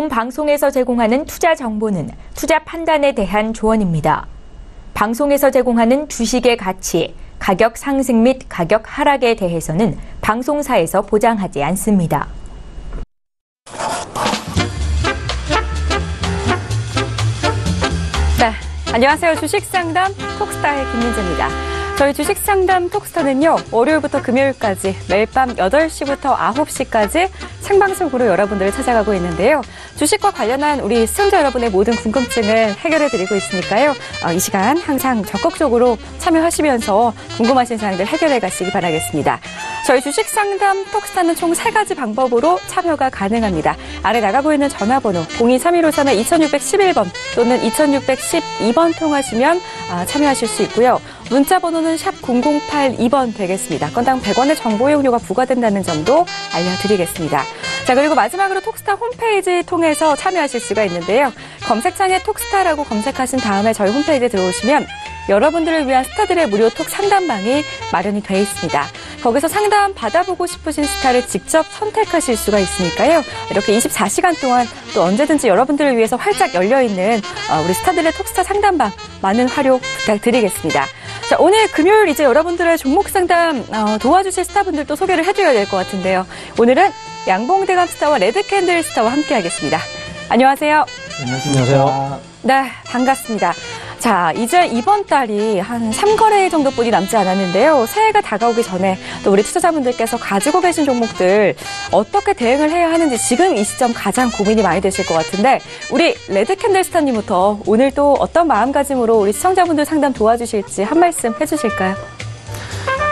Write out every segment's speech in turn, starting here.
본 방송에서 제공하는 투자 정보는 투자 판단에 대한 조언입니다. 방송에서 제공하는 주식의 가치, 가격 상승 및 가격 하락에 대해서는 방송사에서 보장하지 않습니다. 네, 안녕하세요. 주식상담 톡스타의 김민재입니다. 저희 주식상담 톡스타는요, 월요일부터 금요일까지 매일 밤 8시부터 9시까지 생방송으로 여러분들을 찾아가고 있는데요. 주식과 관련한 우리 시청자 여러분의 모든 궁금증을 해결해드리고 있으니까요. 이 시간 항상 적극적으로 참여하시면서 궁금하신 사항들 해결해 가시기 바라겠습니다. 저희 주식상담 톡스타는 총 3가지 방법으로 참여가 가능합니다. 아래 나가고 있는 전화번호 023153-2611번 또는 2612번 통하시면 참여하실 수 있고요. 문자 번호는 샵 0082번 되겠습니다. 건당 100원의 정보 이용료가 부과된다는 점도 알려드리겠습니다. 자, 그리고 마지막으로 톡스타 홈페이지 통해서 참여하실 수가 있는데요. 검색창에 톡스타라고 검색하신 다음에 저희 홈페이지에 들어오시면 여러분들을 위한 스타들의 무료 톡 상담방이 마련이 되어 있습니다. 거기서 상담 받아보고 싶으신 스타를 직접 선택하실 수가 있으니까요. 이렇게 24시간 동안 또 언제든지 여러분들을 위해서 활짝 열려있는 우리 스타들의 톡스타 상담방 많은 활용 부탁드리겠습니다. 자, 오늘 금요일 이제 여러분들의 종목 상담 도와주실 스타분들도 소개를 해드려야 될 것 같은데요. 오늘은 양봉대감 스타와 레드캔들 스타와 함께 하겠습니다. 안녕하세요. 안녕하세요. 네, 반갑습니다. 자, 이제 이번 달이 한 3거래 정도뿐이 남지 않았는데요. 새해가 다가오기 전에 또 우리 투자자분들께서 가지고 계신 종목들 어떻게 대응을 해야 하는지 지금 이 시점 가장 고민이 많이 되실 것 같은데 우리 레드캔들스타님부터 오늘 또 어떤 마음가짐으로 우리 시청자분들 상담 도와주실지 한 말씀 해주실까요?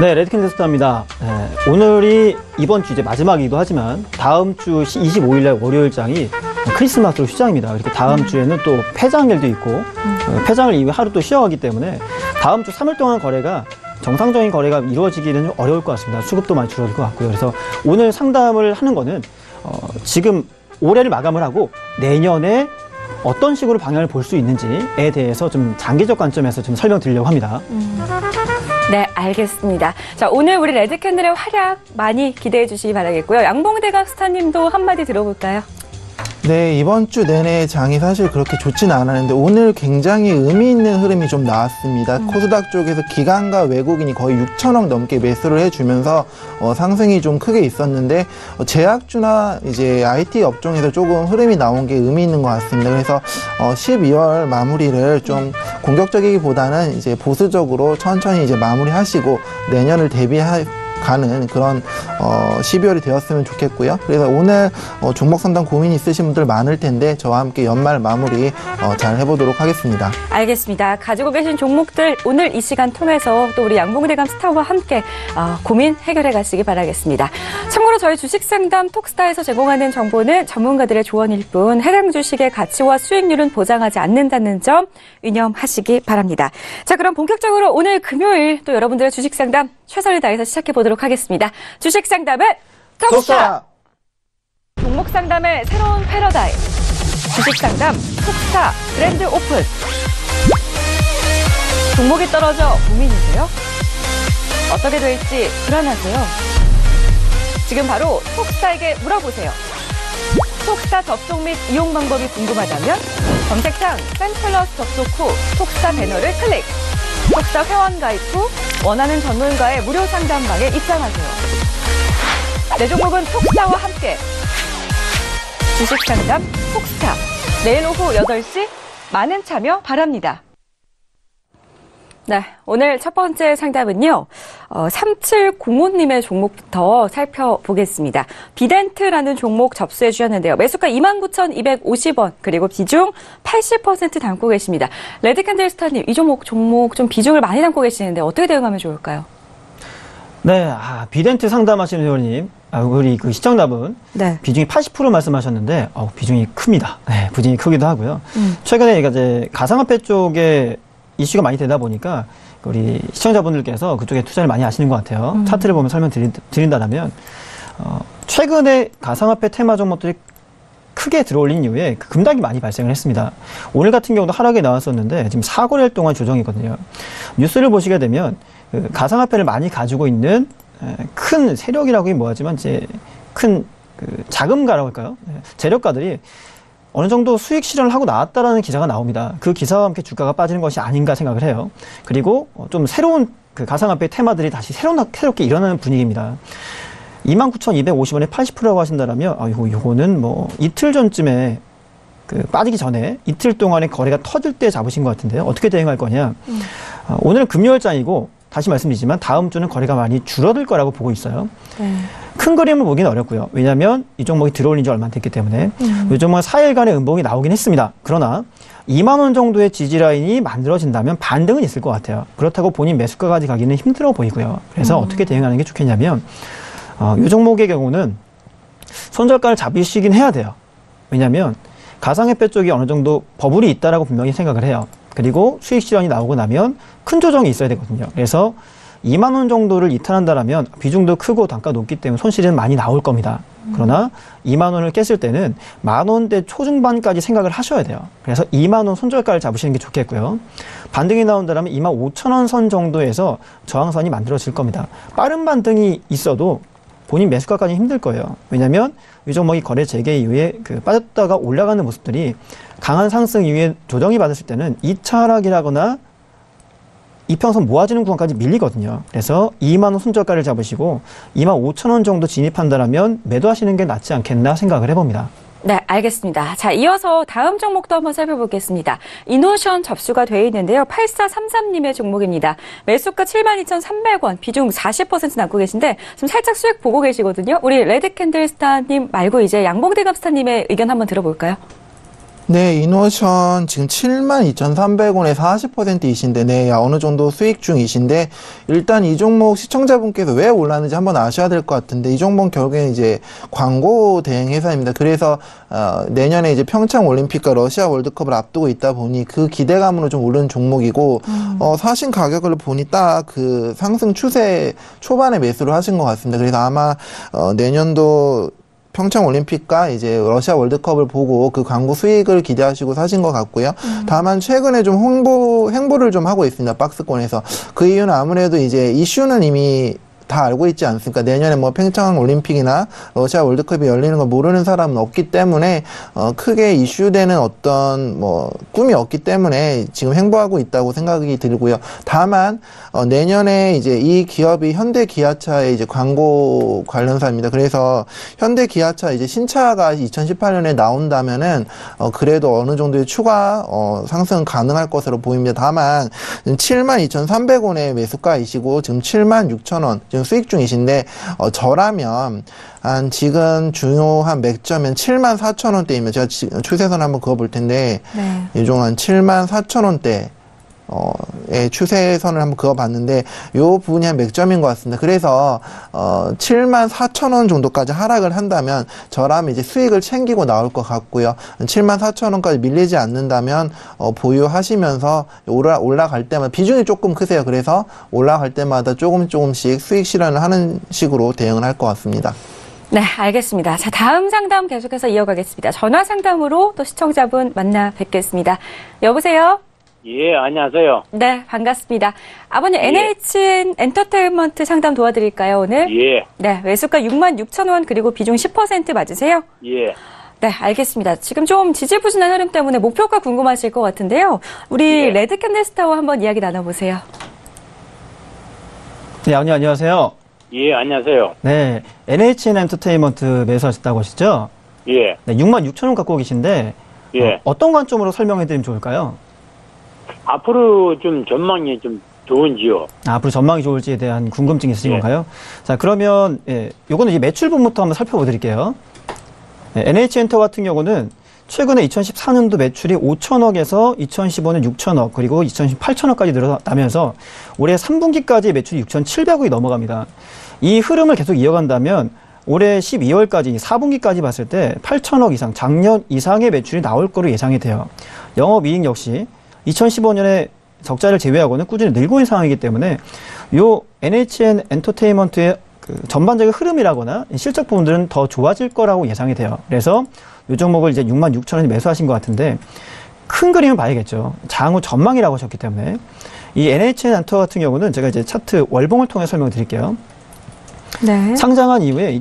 네, 레드캔들스타입니다. 네, 오늘이 이번 주 이제 마지막이기도 하지만 다음 주 25일날 월요일장이 크리스마스로 휴장입니다. 그리고 다음 주에는 또 폐장일도 있고 폐장을 이후에 하루 또 쉬어가기 때문에 다음 주 3일 동안 거래가 정상적인 거래가 이루어지기는 좀 어려울 것 같습니다. 수급도 많이 줄어들 것 같고요. 그래서 오늘 상담을 하는 거는 지금 올해를 마감을 하고 내년에 어떤 식으로 방향을 볼 수 있는지에 대해서 좀 장기적 관점에서 좀 설명드리려고 합니다. 네, 알겠습니다. 자, 오늘 우리 레드캔들의 활약 많이 기대해 주시기 바라겠고요. 양봉대감 스타님도 한마디 들어볼까요? 네, 이번 주 내내 장이 사실 그렇게 좋지는 않았는데 오늘 굉장히 의미 있는 흐름이 좀 나왔습니다. 코스닥 쪽에서 기관과 외국인이 거의 6천억 넘게 매수를 해주면서 상승이 좀 크게 있었는데 제약주나 이제 IT 업종에서 조금 흐름이 나온 게 의미 있는 것 같습니다. 그래서 12월 마무리를 좀 공격적이기보다는 이제 보수적으로 천천히 이제 마무리하시고 내년을 가는 그런 12월이 되었으면 좋겠고요. 그래서 오늘 종목 상담 고민 있으신 분들 많을 텐데 저와 함께 연말 마무리 잘 해보도록 하겠습니다. 알겠습니다. 가지고 계신 종목들 오늘 이 시간 통해서 또 우리 양봉대감 스타와 함께 고민 해결해 가시기 바라겠습니다. 참고로 저희 주식상담 톡스타에서 제공하는 정보는 전문가들의 조언일 뿐 해당 주식의 가치와 수익률은 보장하지 않는다는 점 유념하시기 바랍니다. 자, 그럼 본격적으로 오늘 금요일 또 여러분들의 주식상담 최선을 다해서 시작해 보도록 하겠습니다. 주식 상담은 톡스타! 종목 상담의 새로운 패러다임. 주식 상담 톡스타 그랜드 오픈. 종목이 떨어져 고민이세요? 어떻게 될지 불안하세요? 지금 바로 톡스타에게 물어보세요. 톡스타 접속 및 이용 방법이 궁금하다면 검색창 팬플러스 접속 후 톡스타 배너를 클릭. 톡스타 회원 가입 후 원하는 전문가의 무료 상담방에 입장하세요. 내 종목은 톡스타와 함께. 주식 상담 톡스타. 내일 오후 8시 많은 참여 바랍니다. 네, 오늘 첫 번째 상담은요. 3705님의 종목부터 살펴보겠습니다. 비덴트라는 종목 접수해 주셨는데요. 매수가 29,250원 그리고 비중 80% 담고 계십니다. 레드캔들스타님, 이 종목 좀 비중을 많이 담고 계시는데 어떻게 대응하면 좋을까요? 네, 비덴트 상담하시는 회원님, 우리 그 시청자분 네. 비중이 80% 말씀하셨는데 비중이 큽니다. 네, 비중이 크기도 하고요. 최근에 이제 가상화폐 쪽에 이슈가 많이 되다 보니까 우리 시청자분들께서 그쪽에 투자를 많이 하시는 것 같아요. 차트를 보면 설명드린다면 최근에 가상화폐 테마 종목들이 크게 들어올린 이후에 그 급락이 많이 발생을 했습니다. 오늘 같은 경우도 하락이 나왔었는데 지금 4거래일 동안 조정이거든요. 뉴스를 보시게 되면 그 가상화폐를 많이 가지고 있는 큰 세력이라고 하긴 뭐하지만 이제 큰 그 자금가라고 할까요? 재력가들이 어느 정도 수익 실현을 하고 나왔다라는 기사가 나옵니다. 그 기사와 함께 주가가 빠지는 것이 아닌가 생각을 해요. 그리고 좀 새로운 그 가상화폐 테마들이 다시 새롭게 일어나는 분위기입니다. 29,250원에 80%라고 하신다라면 요거는 뭐 이틀 전쯤에 그 빠지기 전에 이틀 동안에 거래가 터질 때 잡으신 것 같은데요. 어떻게 대응할 거냐? 오늘은 금요일장이고 다시 말씀드리지만 다음 주는 거래가 많이 줄어들 거라고 보고 있어요. 큰 그림을 보기는 어렵고요. 왜냐하면 이 종목이 들어올린 지 얼마 안 됐기 때문에 이 종목은 4일간의 음봉이 나오긴 했습니다. 그러나 2만 원 정도의 지지 라인이 만들어진다면 반등은 있을 것 같아요. 그렇다고 본인 매수가까지 가기는 힘들어 보이고요. 그래서 어떻게 대응하는 게 좋겠냐면 이 종목의 경우는 손절가를 잡으시긴 해야 돼요. 왜냐하면 가상화폐 쪽이 어느 정도 버블이 있다라고 분명히 생각을 해요. 그리고 수익 실현이 나오고 나면 큰 조정이 있어야 되거든요. 그래서 2만 원 정도를 이탈한다라면 비중도 크고 단가 높기 때문에 손실은 많이 나올 겁니다. 그러나 2만 원을 깼을 때는 만 원대 초중반까지 생각을 하셔야 돼요. 그래서 2만 원 손절가를 잡으시는 게 좋겠고요. 반등이 나온다라면 2만 5천 원 선 정도에서 저항선이 만들어질 겁니다. 빠른 반등이 있어도 본인 매수가까지 힘들 거예요. 왜냐하면 이 종목이 거래 재개 이후에 빠졌다가 올라가는 모습들이 강한 상승 이후에 조정이 받았을 때는 2차 하락이라거나 이평선 모아지는 구간까지 밀리거든요. 그래서 2만 원 손절가를 잡으시고 2만 5천 원 정도 진입한다라면 매도하시는 게 낫지 않겠나 생각을 해봅니다. 네, 알겠습니다. 자, 이어서 다음 종목도 한번 살펴보겠습니다. 이노션 접수가 되어 있는데요. 8433님의 종목입니다. 매수가 72,300원, 비중 40% 남고 계신데 지금 살짝 수익 보고 계시거든요. 우리 레드캔들스타님 말고 이제 양봉대갑스타님의 의견 한번 들어볼까요? 네, 이노션 지금 72,300원에 40%이신데, 네, 어느 정도 수익 중이신데, 일단 이 종목 시청자분께서 왜 올랐는지 한번 아셔야 될 것 같은데, 이 종목 결국에는 이제 광고 대행 회사입니다. 그래서, 내년에 이제 평창 올림픽과 러시아 월드컵을 앞두고 있다 보니 그 기대감으로 좀 오른 종목이고, 사신 가격을 보니 딱 그 상승 추세 초반에 매수를 하신 것 같습니다. 그래서 아마, 내년도 평창 올림픽과 이제 러시아 월드컵을 보고 그 광고 수익을 기대하시고 사신 것 같고요. 다만 최근에 좀 행보를 좀 하고 있습니다. 박스권에서. 그 이유는 아무래도 이제 이슈는 이미 다 알고 있지 않습니까? 내년에 뭐 평창 올림픽이나 러시아 월드컵이 열리는 걸 모르는 사람은 없기 때문에 크게 이슈되는 어떤 뭐 꿈이 없기 때문에 지금 행보하고 있다고 생각이 들고요. 다만 내년에 이제 이 기업이 현대기아차의 이제 광고 관련사입니다. 그래서 현대기아차 이제 신차가 2018년에 나온다면은 그래도 어느 정도의 추가 상승 가능할 것으로 보입니다. 다만 72,300원의 매수가이시고 지금 76,000원 지금 수익 중이신데 저라면 한 지금 중요한 맥점은 74,000원대이면 제가 추세선 한번 그어볼 텐데 네. 이종 한 74,000원대 의 추세선을 한번 그어봤는데 요 부분이 한 맥점인 것 같습니다. 그래서 74,000원 정도까지 하락을 한다면 저라면 이제 수익을 챙기고 나올 것 같고요. 74,000원까지 밀리지 않는다면 보유하시면서 올라갈 때마다 비중이 조금 크세요. 그래서 올라갈 때마다 조금씩 수익 실현을 하는 식으로 대응을 할 것 같습니다. 네, 알겠습니다. 자, 다음 상담 계속해서 이어가겠습니다. 전화 상담으로 또 시청자분 만나 뵙겠습니다. 여보세요? 예, 안녕하세요. 네, 반갑습니다. 아버님, NH 엔터테인먼트 상담 도와드릴까요, 오늘? 예. 네, 매수가 66,000원 그리고 비중 10% 맞으세요? 예. 네, 알겠습니다. 지금 좀 지지부진한 흐름 때문에 목표가 궁금하실 것 같은데요. 우리 예. 레드캔들스타와 한번 이야기 나눠보세요. 네, 안녕하세요. 예, 안녕하세요. 네, NHN 엔터테인먼트 매수하셨다고 하시죠? 예. 네, 66,000원 갖고 계신데 예. 어떤 관점으로 설명해드리면 좋을까요? 앞으로 좀 전망이 좀 좋은지요? 앞으로 전망이 좋을지에 대한 궁금증이 있으신 예. 건가요? 자, 그러면 요거는 이제 매출분부터 한번 살펴보드릴게요. NH엔터 같은 경우는 최근에 2014년도 매출이 5천억에서 2015년 6천억 그리고 2010 8천억까지 늘어나면서 올해 3분기까지 매출이 6,700억이 넘어갑니다. 이 흐름을 계속 이어간다면 올해 12월까지 4분기까지 봤을 때 8천억 이상, 작년 이상의 매출이 나올 거로 예상이 돼요. 영업이익 역시 2015년에 적자를 제외하고는 꾸준히 늘고 있는 상황이기 때문에 요 NHN 엔터테인먼트의 그 전반적인 흐름이라거나 실적 부분들은 더 좋아질 거라고 예상이 돼요. 그래서 이 종목을 이제 66,000원에 매수하신 것 같은데 큰 그림을 봐야겠죠. 장후 전망이라고 하셨기 때문에 이 NHN 엔터 같은 경우는 제가 이제 차트 월봉을 통해 설명을 드릴게요. 네. 상장한 이후에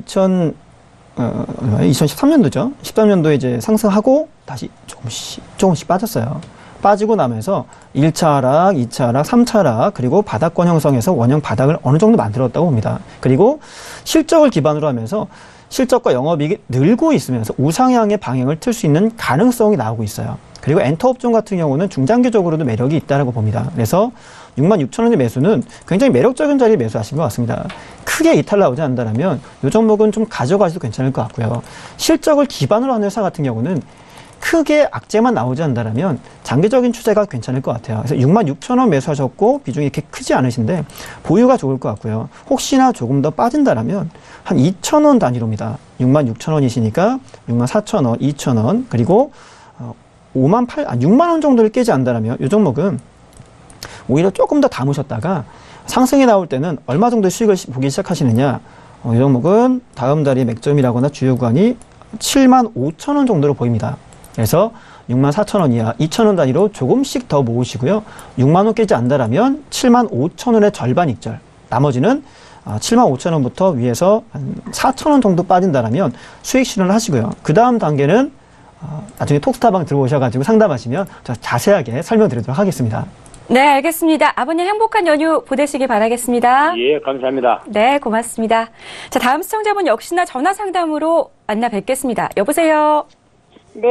2013년도죠. 13년도에 이제 상승하고 다시 조금씩 빠졌어요. 빠지고 나면서 1차 하락, 2차 하락, 3차 하락, 그리고 바닥권 형성해서 원형 바닥을 어느 정도 만들었다고 봅니다. 그리고 실적을 기반으로 하면서 실적과 영업이익이 늘고 있으면서 우상향의 방향을 틀 수 있는 가능성이 나오고 있어요. 그리고 엔터업종 같은 경우는 중장기적으로도 매력이 있다고 봅니다. 그래서 66,000원의 매수는 굉장히 매력적인 자리에 매수하신 것 같습니다. 크게 이탈 나오지 않는다면 이 종목은 좀 가져가셔도 괜찮을 것 같고요. 실적을 기반으로 하는 회사 같은 경우는 크게 악재만 나오지 않는다면 장기적인 추세가 괜찮을 것 같아요. 그래서 66,000원 매수하셨고 비중이 이렇게 크지 않으신데 보유가 좋을 것 같고요. 혹시나 조금 더 빠진다라면 한 2,000원 단위로입니다. 66,000원이시니까 64,000원, 2,000원, 그리고 6만 원 정도를 깨지 않는다면 이 종목은 오히려 조금 더 담으셨다가 상승이 나올 때는 얼마 정도 수익을 보기 시작하시느냐. 이 종목은 다음 달에 맥점이라거나 주요 구간이 75,000원 정도로 보입니다. 그래서 64,000원 이하 2,000원 단위로 조금씩 더 모으시고요. 6만 원 깨지 않는다면 75,000원의 절반 익절. 나머지는 75,000원부터 위에서 한 4,000원 정도 빠진다면 수익 실현을 하시고요. 그 다음 단계는 나중에 톡스타방 들어오셔가지고 상담하시면 저 자세하게 설명드리도록 하겠습니다. 네, 알겠습니다. 아버님 행복한 연휴 보내시기 바라겠습니다. 예, 감사합니다. 네, 고맙습니다. 자, 다음 시청자분 역시나 전화 상담으로 만나 뵙겠습니다. 여보세요? 네,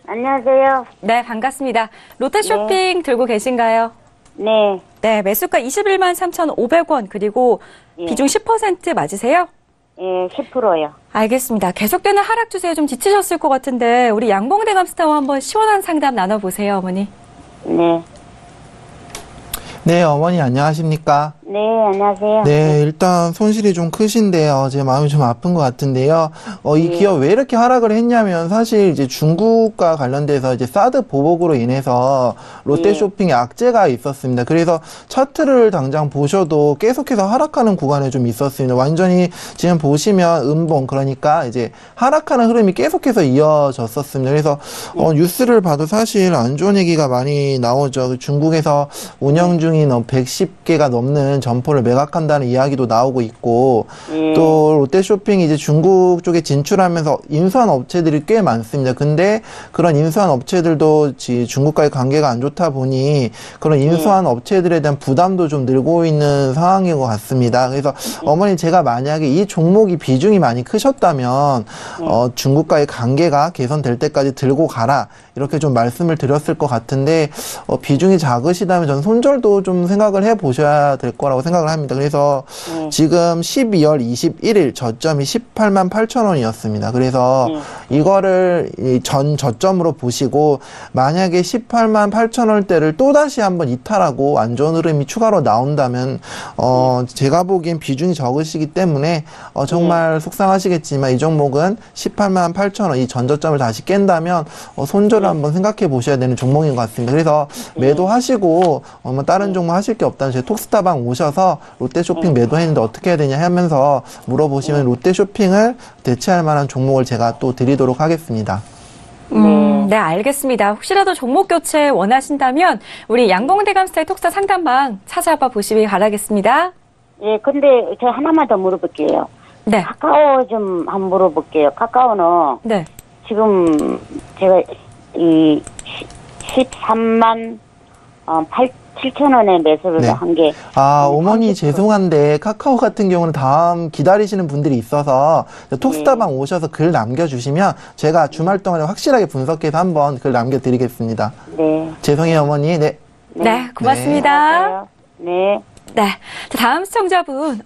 안녕하세요. 네, 반갑습니다. 롯데쇼핑 들고 계신가요? 네, 네, 매수가 21만 3,500원, 그리고 예. 비중 10% 맞으세요? 예, 10%요. 알겠습니다. 계속되는 하락 추세에 좀 지치셨을 것 같은데 우리 양봉대감 스타와 한번 시원한 상담 나눠보세요, 어머니. 네, 네, 어머니 안녕하십니까? 네, 안녕하세요. 네, 일단 손실이 좀 크신데요. 제 마음이 좀 아픈 것 같은데요. 이 기업 왜 이렇게 하락을 했냐면 사실 이제 중국과 관련돼서 이제 사드 보복으로 인해서 롯데쇼핑에 악재가 있었습니다. 그래서 차트를 당장 보셔도 계속해서 하락하는 구간에 좀 있었습니다. 완전히 지금 보시면 음봉, 그러니까 이제 하락하는 흐름이 계속해서 이어졌었습니다. 그래서 뉴스를 봐도 사실 안 좋은 얘기가 많이 나오죠. 중국에서 운영 중인 110개가 넘는 점포를 매각한다는 이야기도 나오고 있고, 또 롯데쇼핑이 이제 중국 쪽에 진출하면서 인수한 업체들이 꽤 많습니다. 근데 그런 인수한 업체들도 중국과의 관계가 안 좋다 보니 그런 인수한 업체들에 대한 부담도 좀 늘고 있는 상황인 것 같습니다. 그래서 어머니, 제가 만약에 이 종목이 비중이 많이 크셨다면 중국과의 관계가 개선될 때까지 들고 가라, 이렇게 좀 말씀을 드렸을 것 같은데 비중이 작으시다면 전 손절도 좀 생각을 해보셔야 될 거라고 생각을 합니다. 그래서 지금 12월 21일 저점이 18만 8천 원이었습니다. 그래서 이거를 전 저점으로 보시고 만약에 18만 8천 원대를 또다시 한번 이탈하고 안 좋은 흐름이 추가로 나온다면 제가 보기엔 비중이 적으시기 때문에 정말 속상하시겠지만 이 종목은 18만 8천 원 이 전저점을 다시 깬다면 손절을 한번 생각해 보셔야 되는 종목인 것 같습니다. 그래서 매도하시고 다른 종목 하실 게 없다면 제 톡스타방 오셔서 롯데쇼핑 매도했는데 어떻게 해야 되냐 하면서 물어보시면 롯데쇼핑을 대체할 만한 종목을 제가 또 드리도록 하겠습니다. 네, 알겠습니다. 혹시라도 종목 교체 원하신다면 우리 양봉대감 스타일 톡스타 상담방 찾아봐 보시기 바라겠습니다. 예, 근데 저 하나만 더 물어볼게요. 네. 카카오 좀 한번 물어볼게요. 카카오는 네. 지금 제가 이 13만 7천 원에 매수를 네. 한 게. 어머니 죄송한데 카카오 같은 경우는 다음 기다리시는 분들이 있어서 톡스타방 오셔서 글 남겨주시면 제가 주말 동안에 확실하게 분석해서 한번 글 남겨드리겠습니다. 네. 죄송해요, 어머니. 네. 네, 고맙습니다. 네. 네. 자, 다음 시청자분,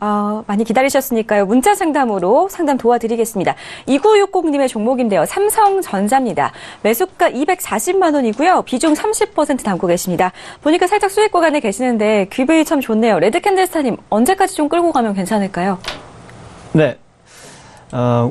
많이 기다리셨으니까요. 문자 상담으로 상담 도와드리겠습니다. 2960님의 종목인데요. 삼성전자입니다. 매수가 240만 원이고요. 비중 30% 담고 계십니다. 보니까 살짝 수익 구간에 계시는데 귀분이 참 좋네요. 레드캔들스타님, 언제까지 좀 끌고 가면 괜찮을까요? 네.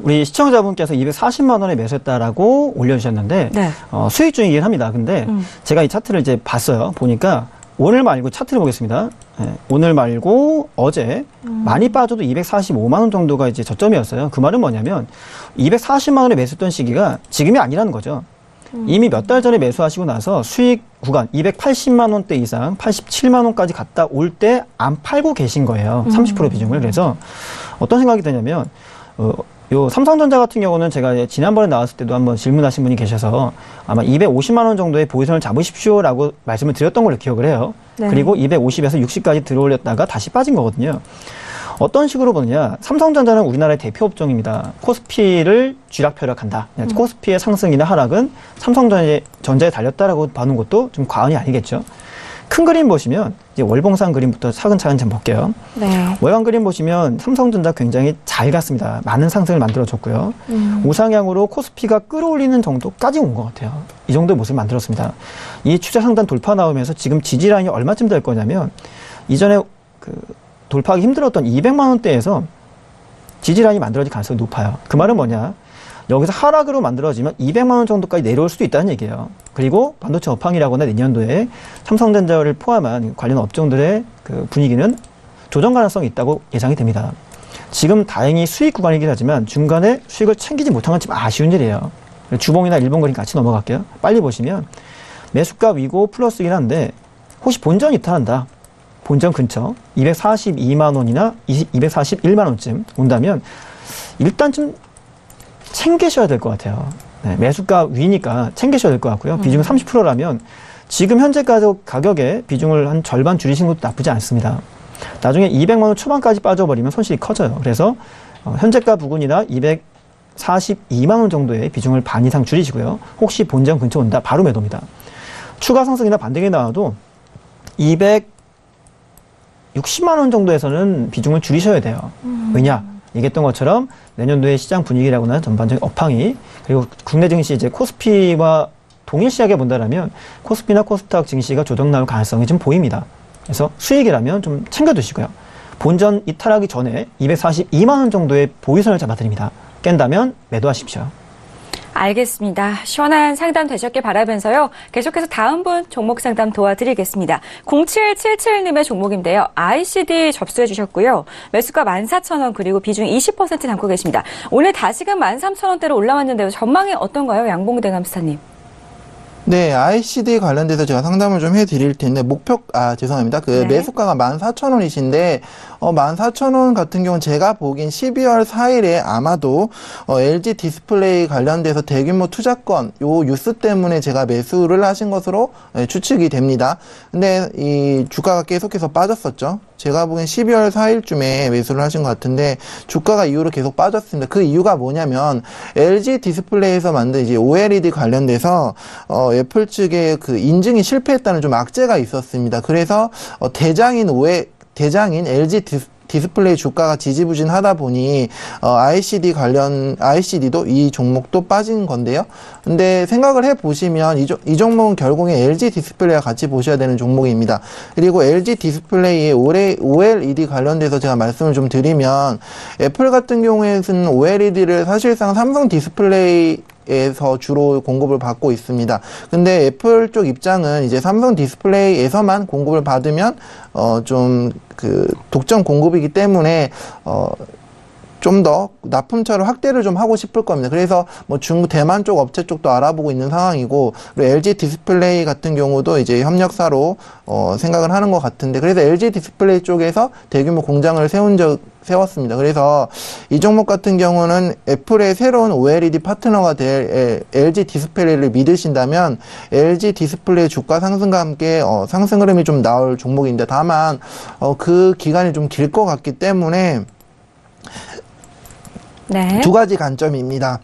우리 시청자분께서 240만 원에 매수했다라고 올려주셨는데, 네. 수익 중이긴 합니다. 근데 제가 이 차트를 이제 봤어요. 보니까 오늘 말고 차트를 보겠습니다. 네, 오늘 말고 어제 많이 빠져도 245만 원 정도가 이제 저점이었어요. 그 말은 뭐냐면 240만 원에 매수했던 시기가 지금이 아니라는 거죠. 이미 몇 달 전에 매수하시고 나서 수익 구간 280만 원대 이상 87만 원까지 갔다 올 때 안 팔고 계신 거예요. 30% 비중을. 그래서 어떤 생각이 드냐면 요 삼성전자 같은 경우는 제가 지난번에 나왔을 때도 한번 질문하신 분이 계셔서 아마 250만 원 정도의 보유선을 잡으십시오라고 말씀을 드렸던 걸로 기억을 해요. 네. 그리고 250에서 60까지 들어올렸다가 다시 빠진 거거든요. 어떤 식으로 보느냐. 삼성전자는 우리나라의 대표 업종입니다. 코스피를 쥐락펴락한다. 코스피의 상승이나 하락은 삼성전자에 달렸다라고 봐는 것도 좀 과언이 아니겠죠. 큰 그림 보시면 이제 월봉상 그림부터 차근차근 좀 볼게요. 네. 월간 그림 보시면 삼성전자 굉장히 잘 갔습니다. 많은 상승을 만들어줬고요. 우상향으로 코스피가 끌어올리는 정도까지 온 것 같아요. 이 정도의 모습을 만들었습니다. 이 추세 상단 돌파 나오면서 지금 지지 라인이 얼마쯤 될 거냐면 이전에 그 돌파하기 힘들었던 200만 원대에서 지지 라인이 만들어질 가능성이 높아요. 그 말은 뭐냐? 여기서 하락으로 만들어지면 200만 원 정도까지 내려올 수도 있다는 얘기예요. 그리고 반도체 업황이라거나 내년도에 삼성전자를 포함한 관련 업종들의 그 분위기는 조정 가능성이 있다고 예상이 됩니다. 지금 다행히 수익 구간이긴 하지만 중간에 수익을 챙기지 못한 건 좀 아쉬운 일이에요. 주봉이나 일본 그림 같이 넘어갈게요. 빨리 보시면 매수가 위고 플러스이긴 한데 혹시 본전 이탈한다. 본전 근처 242만 원이나 241만 원쯤 온다면 일단 좀 챙기셔야 될 것 같아요. 네, 매수가 위니까 챙기셔야 될 것 같고요. 비중이 30%라면 지금 현재 가격에 비중을 한 절반 줄이시는 것도 나쁘지 않습니다. 나중에 200만 원 초반까지 빠져버리면 손실이 커져요. 그래서 현재가 부근이나 242만 원 정도의 비중을 반 이상 줄이시고요. 혹시 본전 근처 온다, 바로 매도입니다. 추가 상승이나 반등이 나와도 260만 원 정도에서는 비중을 줄이셔야 돼요. 왜냐? 얘기했던 것처럼 내년도의 시장 분위기라거나 전반적인 업황이, 그리고 국내 증시 이제 코스피와 동일시하게 본다라면 코스피나 코스닥 증시가 조정 나올 가능성이 좀 보입니다. 그래서 수익이라면 좀 챙겨두시고요. 본전 이탈하기 전에 242만 원 정도의 보유선을 잡아드립니다. 깬다면 매도하십시오. 알겠습니다. 시원한 상담 되셨길 바라면서요. 계속해서 다음 분 종목 상담 도와드리겠습니다. 0777님의 종목인데요. ICD 접수해 주셨고요. 매수가 14,000원 그리고 비중 20% 담고 계십니다. 오늘 다시금 13,000원대로 올라왔는데요. 전망이 어떤가요? 양봉대 감사님. 네, ICD 관련돼서 제가 상담을 좀 해드릴 텐데, 죄송합니다. 네. 매수가가 14,000원이신데, 14,000원 같은 경우는 제가 보기엔 12월 4일에 아마도, LG 디스플레이 관련돼서 대규모 투자권, 요 뉴스 때문에 제가 매수를 하신 것으로 추측이 됩니다. 근데 이 주가가 계속해서 빠졌었죠. 제가 보기엔 12월 4일쯤에 매수를 하신 것 같은데, 주가가 이후로 계속 빠졌습니다. 그 이유가 뭐냐면, LG 디스플레이에서 만든 이제 OLED 관련돼서, 애플 측에 그 인증이 실패했다는 좀 악재가 있었습니다. 그래서 대장인 LG 디스플레이 주가가 지지부진하다 보니 ICD도 이 종목도 빠진 건데요. 근데 생각을 해보시면 이 종목은 결국에 LG 디스플레이와 같이 보셔야 되는 종목입니다. 그리고 LG 디스플레이의 OLED 관련돼서 제가 말씀을 좀 드리면, 애플 같은 경우에는 OLED를 사실상 삼성 디스플레이에서 주로 공급을 받고 있습니다. 근데 애플 쪽 입장은 이제 삼성 디스플레이에서만 공급을 받으면 좀 그 독점 공급이기 때문에 좀 더 납품처를 확대를 좀 하고 싶을 겁니다. 그래서 뭐 중국, 대만 쪽 업체 쪽도 알아보고 있는 상황이고, 그리고 LG 디스플레이 같은 경우도 이제 협력사로 생각을 하는 것 같은데, 그래서 LG 디스플레이 쪽에서 대규모 공장을 세웠습니다. 그래서 이 종목 같은 경우는 애플의 새로운 OLED 파트너가 될 LG 디스플레이를 믿으신다면 LG 디스플레이 주가 상승과 함께 상승 흐름이 좀 나올 종목인데, 다만 그 기간이 좀 길 것 같기 때문에 네. 두 가지 관점입니다.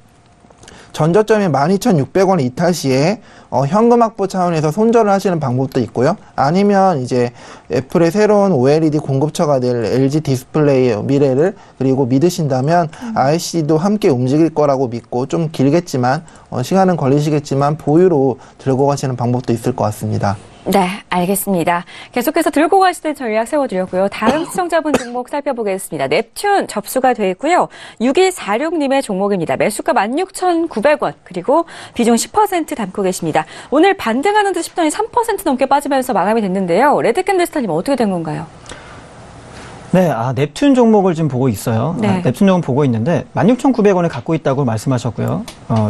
전저점이 12,600원 이탈 시에 현금 확보 차원에서 손절을 하시는 방법도 있고요. 아니면 이제 애플의 새로운 OLED 공급처가 될 LG 디스플레이의 미래를 그리고 믿으신다면 IC도 함께 움직일 거라고 믿고, 좀 길겠지만 시간은 걸리시겠지만 보유로 들고 가시는 방법도 있을 것 같습니다. 네, 알겠습니다. 계속해서 들고 가시는 전략 세워드렸고요. 다음 시청자분 종목 살펴보겠습니다. 넵튠 접수가 돼 있고요. 6246님의 종목입니다. 매수가 16,900원 그리고 비중 10% 담고 계십니다. 오늘 반등하는 듯 싶더니 3% 넘게 빠지면서 마감이 됐는데요. 레드캔들스타님 어떻게 된 건가요? 네, 넵튠 종목을 지금 보고 있어요. 네. 넵튠 종목 보고 있는데 16,900원에 갖고 있다고 말씀하셨고요.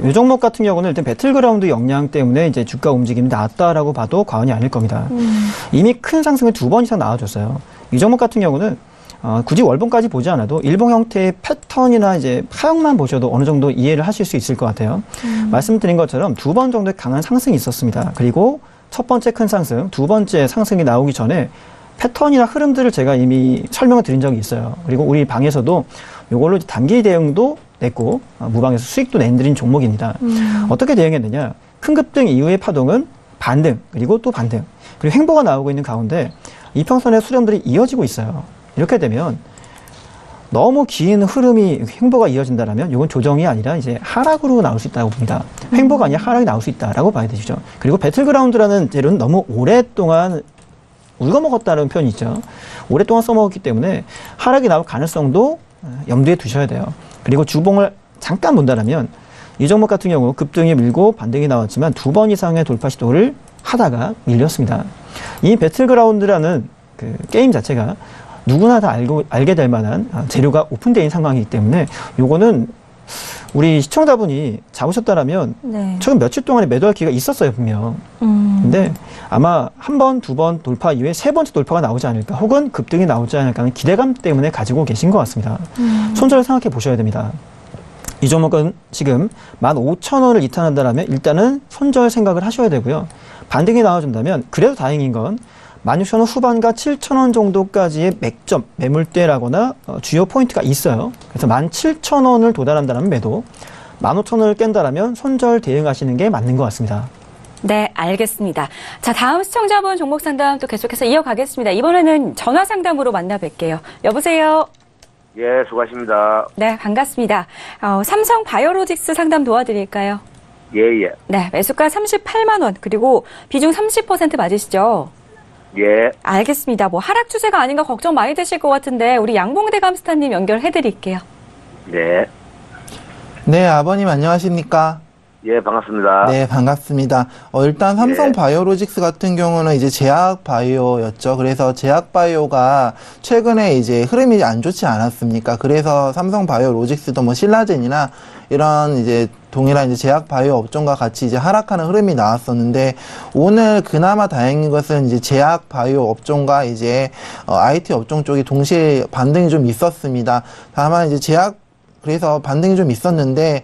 이 종목 같은 경우는 일단 배틀그라운드 역량 때문에 이제 주가 움직임이 나왔다라고 봐도 과언이 아닐 겁니다. 이미 큰 상승을 2번 이상 나와줬어요. 이 종목 같은 경우는 굳이 월봉까지 보지 않아도 일봉 형태의 패턴이나 이제 하역만 보셔도 어느 정도 이해를 하실 수 있을 것 같아요. 말씀드린 것처럼 2번 정도의 강한 상승이 있었습니다. 그리고 첫 번째 큰 상승, 두 번째 상승이 나오기 전에 패턴이나 흐름들을 제가 이미 설명을 드린 적이 있어요. 그리고 우리 방에서도 이걸로 단기 대응도 냈고 무방에서 수익도 내드린 종목입니다. 어떻게 대응했느냐? 큰 급등 이후의 파동은 반등, 그리고 또 반등, 그리고 횡보가 나오고 있는 가운데 이평선의 수렴들이 이어지고 있어요. 이렇게 되면 너무 긴 흐름이 횡보가 이어진다라면 이건 조정이 아니라 이제 하락으로 나올 수 있다고 봅니다. 횡보가 아니라 하락이 나올 수 있다라고 봐야 되죠. 그리고 배틀그라운드라는 재료는 너무 오랫동안 울거먹었다는 표현이 있죠. 오랫동안 써먹었기 때문에 하락이 나올 가능성도 염두에 두셔야 돼요. 그리고 주봉을 잠깐 본다라면 이 종목 같은 경우 급등이 밀고 반등이 나왔지만 2번 이상의 돌파 시도를 하다가 밀렸습니다. 이 배틀그라운드라는 그 게임 자체가 누구나 다 알게 될 만한 재료가 오픈되어 있는 상황이기 때문에 요거는 우리 시청자분이 잡으셨다라면 네. 최근 며칠 동안에 매도할 기회가 있었어요, 분명. 근데 아마 한 번, 두 번 돌파 이후에 세 번째 돌파가 나오지 않을까, 혹은 급등이 나오지 않을까 하는 기대감 때문에 가지고 계신 것 같습니다. 손절을 생각해 보셔야 됩니다. 이 종목은 지금 15,000원을 이탈한다면 일단은 손절 생각을 하셔야 되고요. 반등이 나와준다면 그래도 다행인 건 16,000원 후반과 7,000원 정도까지의 맥점, 매물대라거나 주요 포인트가 있어요. 그래서 17,000원을 도달한다면 매도, 15,000원을 깬다면 손절 대응하시는 게 맞는 것 같습니다. 네, 알겠습니다. 자, 다음 시청자분 종목 상담 또 계속해서 이어가겠습니다. 이번에는 전화 상담으로 만나 뵐게요. 여보세요? 예, 수고하십니다. 네, 반갑습니다. 삼성 바이오로직스 상담 도와드릴까요? 예, 예. 네, 매수가 38만 원, 그리고 비중 30% 맞으시죠? 예. 알겠습니다. 뭐 하락 추세가 아닌가 걱정 많이 되실 것 같은데 우리 양봉대 감스타님 연결해드릴게요. 네. 네, 아버님 안녕하십니까? 예, 반갑습니다. 네, 반갑습니다. 일단 삼성 바이오로직스 같은 경우는 이제 제약바이오였죠. 그래서 제약바이오가 최근에 이제 흐름이 안 좋지 않았습니까? 그래서 삼성 바이오로직스도 뭐 신라젠이나 이런 이제 동일한 이제 제약바이오 업종과 같이 이제 하락하는 흐름이 나왔었는데, 오늘 그나마 다행인 것은 이제 제약바이오 업종과 이제 IT 업종 쪽이 동시에 반등이 좀 있었습니다. 다만 이제 그래서 반등이 좀 있었는데,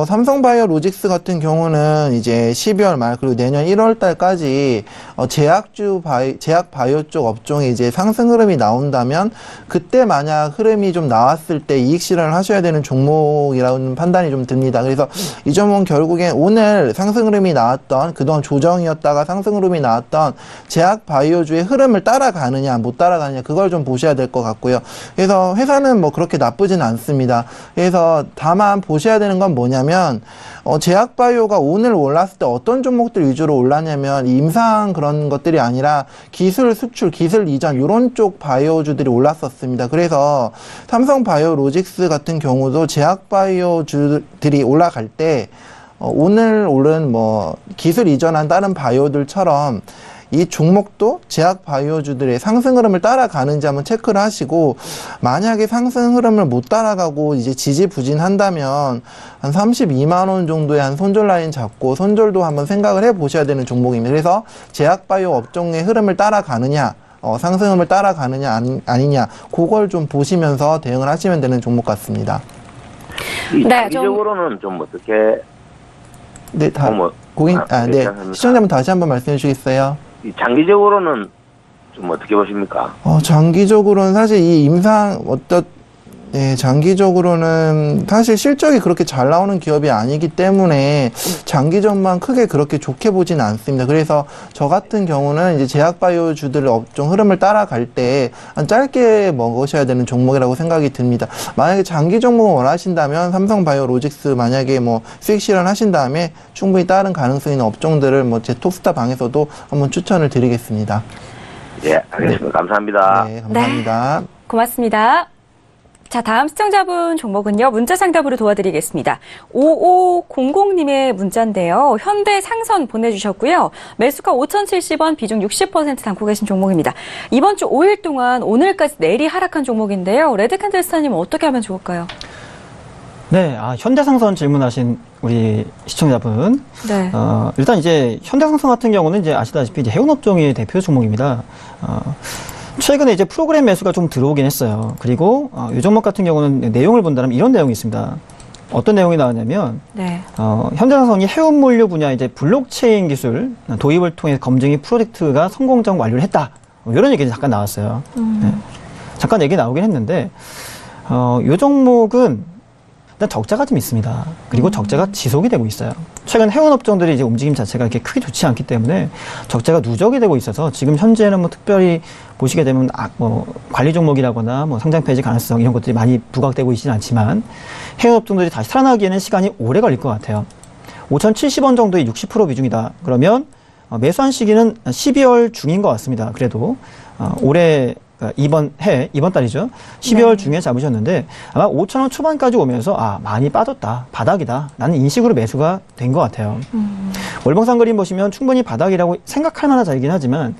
삼성바이오로직스 같은 경우는 이제 12월 말 그리고 내년 1월 달까지 제약바이오 쪽 업종에 이제 상승 흐름이 나온다면, 그때 만약 흐름이 좀 나왔을 때 이익 실현을 하셔야 되는 종목이라는 판단이 좀 듭니다. 그래서 이 종목은 결국엔 오늘 상승 흐름이 나왔던, 그동안 조정이었다가 상승 흐름이 나왔던 제약바이오주의 흐름을 따라가느냐 못 따라가느냐, 그걸 좀 보셔야 될 것 같고요. 그래서 회사는 뭐 그렇게 나쁘진 않습니다. 그래서 다만 보셔야 되는 건 뭐냐면, 제약바이오가 오늘 올랐을 때 어떤 종목들 위주로 올랐냐면, 임상 그런 것들이 아니라 기술 수출, 기술 이전 이런 쪽 바이오주들이 올랐었습니다. 그래서 삼성바이오로직스 같은 경우도 제약바이오주들이 올라갈 때 오늘 오른 뭐 기술 이전한 다른 바이오들처럼 이 종목도 제약 바이오주들의 상승 흐름을 따라가는지 한번 체크를 하시고, 만약에 상승 흐름을 못 따라가고 이제 지지부진한다면 한 32만 원 정도의 한 손절 라인 잡고 손절도 한번 생각을 해 보셔야 되는 종목입니다. 그래서 제약 바이오 업종의 흐름을 따라가느냐, 상승 흐름을 따라가느냐 아니냐, 그걸 좀 보시면서 대응을 하시면 되는 종목 같습니다. 장기적으로는 좀 어떻게? 네, 네, 시청자분 다시 한번 말씀해 주시겠어요? 장기적으로는 좀 어떻게 보십니까? 장기적으로는 사실 이 장기적으로는 사실 실적이 그렇게 잘 나오는 기업이 아니기 때문에 장기적만 크게 그렇게 좋게 보진 않습니다. 그래서 저 같은 경우는 이제 제약바이오주들 업종 흐름을 따라갈 때 짧게 먹으셔야 되는 종목이라고 생각이 듭니다. 만약에 장기 종목을 원하신다면 삼성바이오로직스 만약에 뭐 수익 실현하신 다음에 충분히 다른 가능성이 있는 업종들을 뭐 제 톡스타 방에서도 한번 추천을 드리겠습니다. 예, 알겠습니다. 네. 감사합니다. 네, 감사합니다. 네, 고맙습니다. 자, 다음 시청자분 종목은요, 문자 상담으로 도와드리겠습니다. 5500님의 문자인데요. 현대 상선 보내주셨고요. 매수가 5,070원, 비중 60% 담고 계신 종목입니다. 이번 주 5일 동안 오늘까지 내리 하락한 종목인데요. 레드캔들스타님 어떻게 하면 좋을까요? 네, 현대상선 질문하신 우리 시청자분. 네. 일단 이제 현대상선 같은 경우는 이제 아시다시피 이제 해운업종의 대표 종목입니다. 최근에 이제 프로그램 매수가 좀 들어오긴 했어요. 그리고 이 종목 같은 경우는 내용을 본다면 이런 내용이 있습니다. 어떤 내용이 나왔냐면 네. 현대산성이 해운물류 분야 이제 블록체인 기술 도입을 통해 검증이 프로젝트가 성공적 완료를 했다. 이런 얘기 잠깐 나왔어요. 네. 잠깐 얘기 나오긴 했는데 이 종목은 일단 적자가 좀 있습니다. 그리고 적자가 지속이 되고 있어요. 최근 해운업종들이 이제 움직임 자체가 이렇게 크게 좋지 않기 때문에 적자가 누적이 되고 있어서 지금 현재는 뭐 특별히 보시게 되면 관리 종목이라거나 뭐 상장 폐지 가능성 이런 것들이 많이 부각되고 있지는 않지만 해운업종들이 다시 살아나기에는 시간이 오래 걸릴 것 같아요. 5,070원 정도의 60% 비중이다. 그러면 매수한 시기는 12월 중인 것 같습니다. 그래도 올해 이번 달이죠. 12월 중에 잡으셨는데 아마 5,000원 초반까지 오면서 많이 빠졌다. 바닥이다. 라는 인식으로 매수가 된 것 같아요. 월봉상 그림 보시면 충분히 바닥이라고 생각할 만한 자리긴 하지만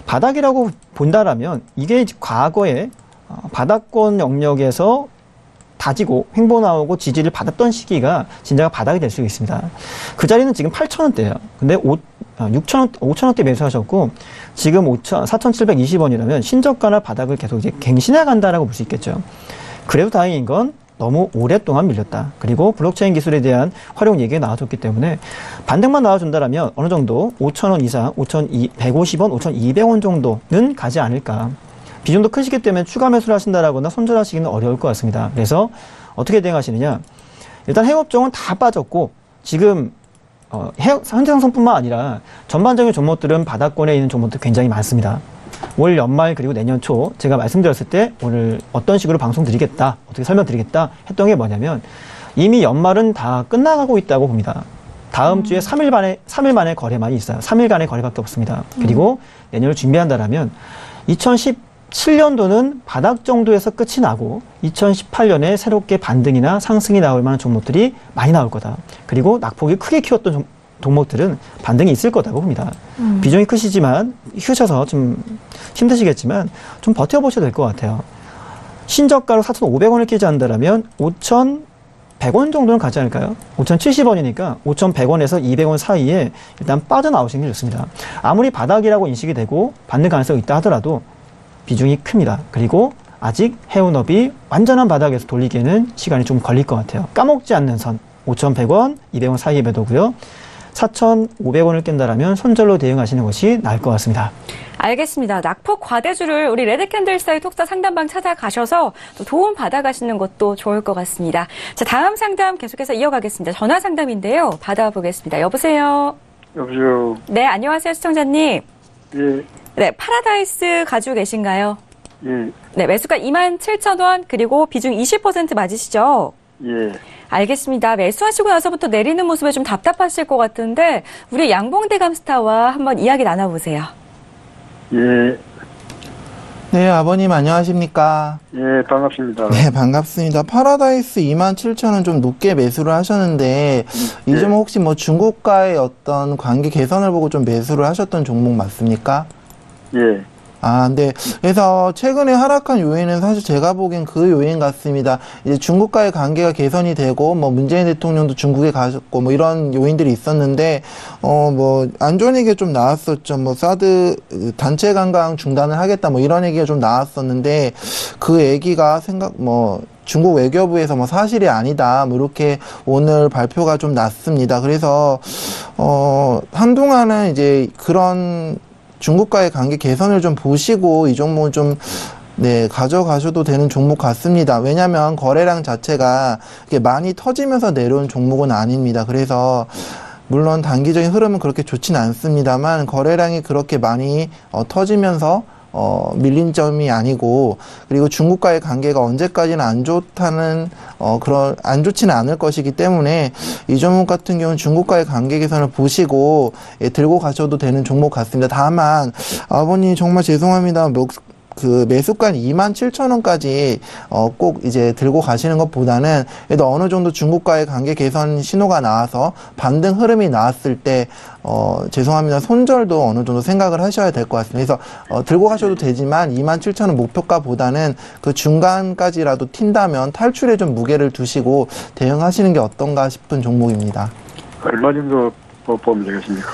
바닥이라고 본다라면 이게 과거에 바닥권 영역에서 다지고 횡보 나오고 지지를 받았던 시기가 진짜가 바닥이 될 수 있습니다. 그 자리는 지금 8,000원대예요. 근데 5,000원대 매수하셨고 지금 4,720원이라면 신저가나 바닥을 계속 이제 갱신해 간다라고 볼 수 있겠죠. 그래도 다행인 건 너무 오랫동안 밀렸다. 그리고 블록체인 기술에 대한 활용 얘기가 나와줬기 때문에 반등만 나와준다라면 어느 정도 5,000원 이상, 5,150원, 5,200원 정도는 가지 않을까. 비중도 크시기 때문에 추가 매수를 하신다라거나 손절하시기는 어려울 것 같습니다. 그래서 어떻게 대응하시느냐. 일단 해운업종은 다 빠졌고 지금 현대산성뿐만 아니라 전반적인 종목들은 바닥권에 있는 종목들 굉장히 많습니다. 올 연말 그리고 내년 초 제가 말씀드렸을 때 오늘 어떤 식으로 방송 드리겠다, 어떻게 설명드리겠다 했던 게 뭐냐면 이미 연말은 다 끝나가고 있다고 봅니다. 다음 주에 3일 만에 거래만이 있어요. 3일간의 거래밖에 없습니다. 그리고 내년을 준비한다라면 2017년도는 바닥 정도에서 끝이 나고 2018년에 새롭게 반등이나 상승이 나올 만한 종목들이 많이 나올 거다. 그리고 낙폭이 크게 키웠던 종목들은 반등이 있을 거다고 봅니다. 비중이 크셔서 좀 힘드시겠지만 좀 버텨보셔도 될 것 같아요. 신저가로 4,500원을 끼지 않는다면 5,100원 정도는 가지 않을까요? 5,070원이니까 5,100원에서 200원 사이에 일단 빠져나오시는 게 좋습니다. 아무리 바닥이라고 인식이 되고 받는 가능성이 있다 하더라도 비중이 큽니다. 그리고 아직 해운업이 완전한 바닥에서 돌리기에는 시간이 좀 걸릴 것 같아요. 까먹지 않는 선 5,100원, 200원 사이에 매도고요. 4,500원을 깬다라면 손절로 대응하시는 것이 나을 것 같습니다. 알겠습니다. 낙폭 과대주를 우리 레드캔들스타일 톡스타 상담방 찾아가셔서 또 도움 받아가시는 것도 좋을 것 같습니다. 자, 다음 상담 계속해서 이어가겠습니다. 전화 상담인데요. 받아보겠습니다. 여보세요? 여보세요? 네, 안녕하세요, 시청자님. 예. 네, 파라다이스 가지고 계신가요? 예. 네, 매수가 27,000원, 그리고 비중 20% 맞으시죠? 예. 알겠습니다. 매수하시고 나서부터 내리는 모습에 좀 답답하실 것 같은데 우리 양봉대감스타와 한번 이야기 나눠보세요. 예. 네, 아버님 안녕하십니까? 예, 반갑습니다. 네, 반갑습니다. 파라다이스 27,000원 좀 높게 매수를 하셨는데 이 종목 혹시 뭐 중국과의 어떤 관계 개선을 보고 좀 매수를 하셨던 종목 맞습니까? 예. 네. 그래서 최근에 하락한 요인은 사실 제가 보기엔 그 요인 같습니다. 이제 중국과의 관계가 개선이 되고, 뭐 문재인 대통령도 중국에 가셨고, 뭐 이런 요인들이 있었는데, 뭐 안 좋은 얘기가 좀 나왔었죠. 뭐 사드 단체 관광 중단을 하겠다, 뭐 이런 얘기가 좀 나왔었는데, 그 얘기가 중국 외교부에서 뭐 사실이 아니다, 뭐 이렇게 오늘 발표가 좀 났습니다. 그래서, 한동안은 이제 그런 중국과의 관계 개선을 좀 보시고 이 종목은 좀 가져가셔도 되는 종목 같습니다. 왜냐하면 거래량 자체가 이렇게 많이 터지면서 내려온 종목은 아닙니다. 그래서 물론 단기적인 흐름은 그렇게 좋진 않습니다만 거래량이 그렇게 많이 터지면서 밀린 점이 아니고, 그리고 중국과의 관계가 언제까지는 안 좋지는 않을 것이기 때문에 이 종목 같은 경우는 중국과의 관계 개선을 보시고 들고 가셔도 되는 종목 같습니다. 다만 아버님 정말 죄송합니다. 그 매수가 27,000원까지 꼭 이제 들고 가시는 것보다는 그래도 어느 정도 중국과의 관계 개선 신호가 나와서 반등 흐름이 나왔을 때 죄송합니다. 손절도 어느 정도 생각을 하셔야 될 것 같습니다. 그래서 들고 가셔도 되지만 27,000원 목표가보다는 그 중간까지라도 튄다면 탈출에 좀 무게를 두시고 대응하시는 게 어떤가 싶은 종목입니다. 얼마 정도 보면 되겠습니까?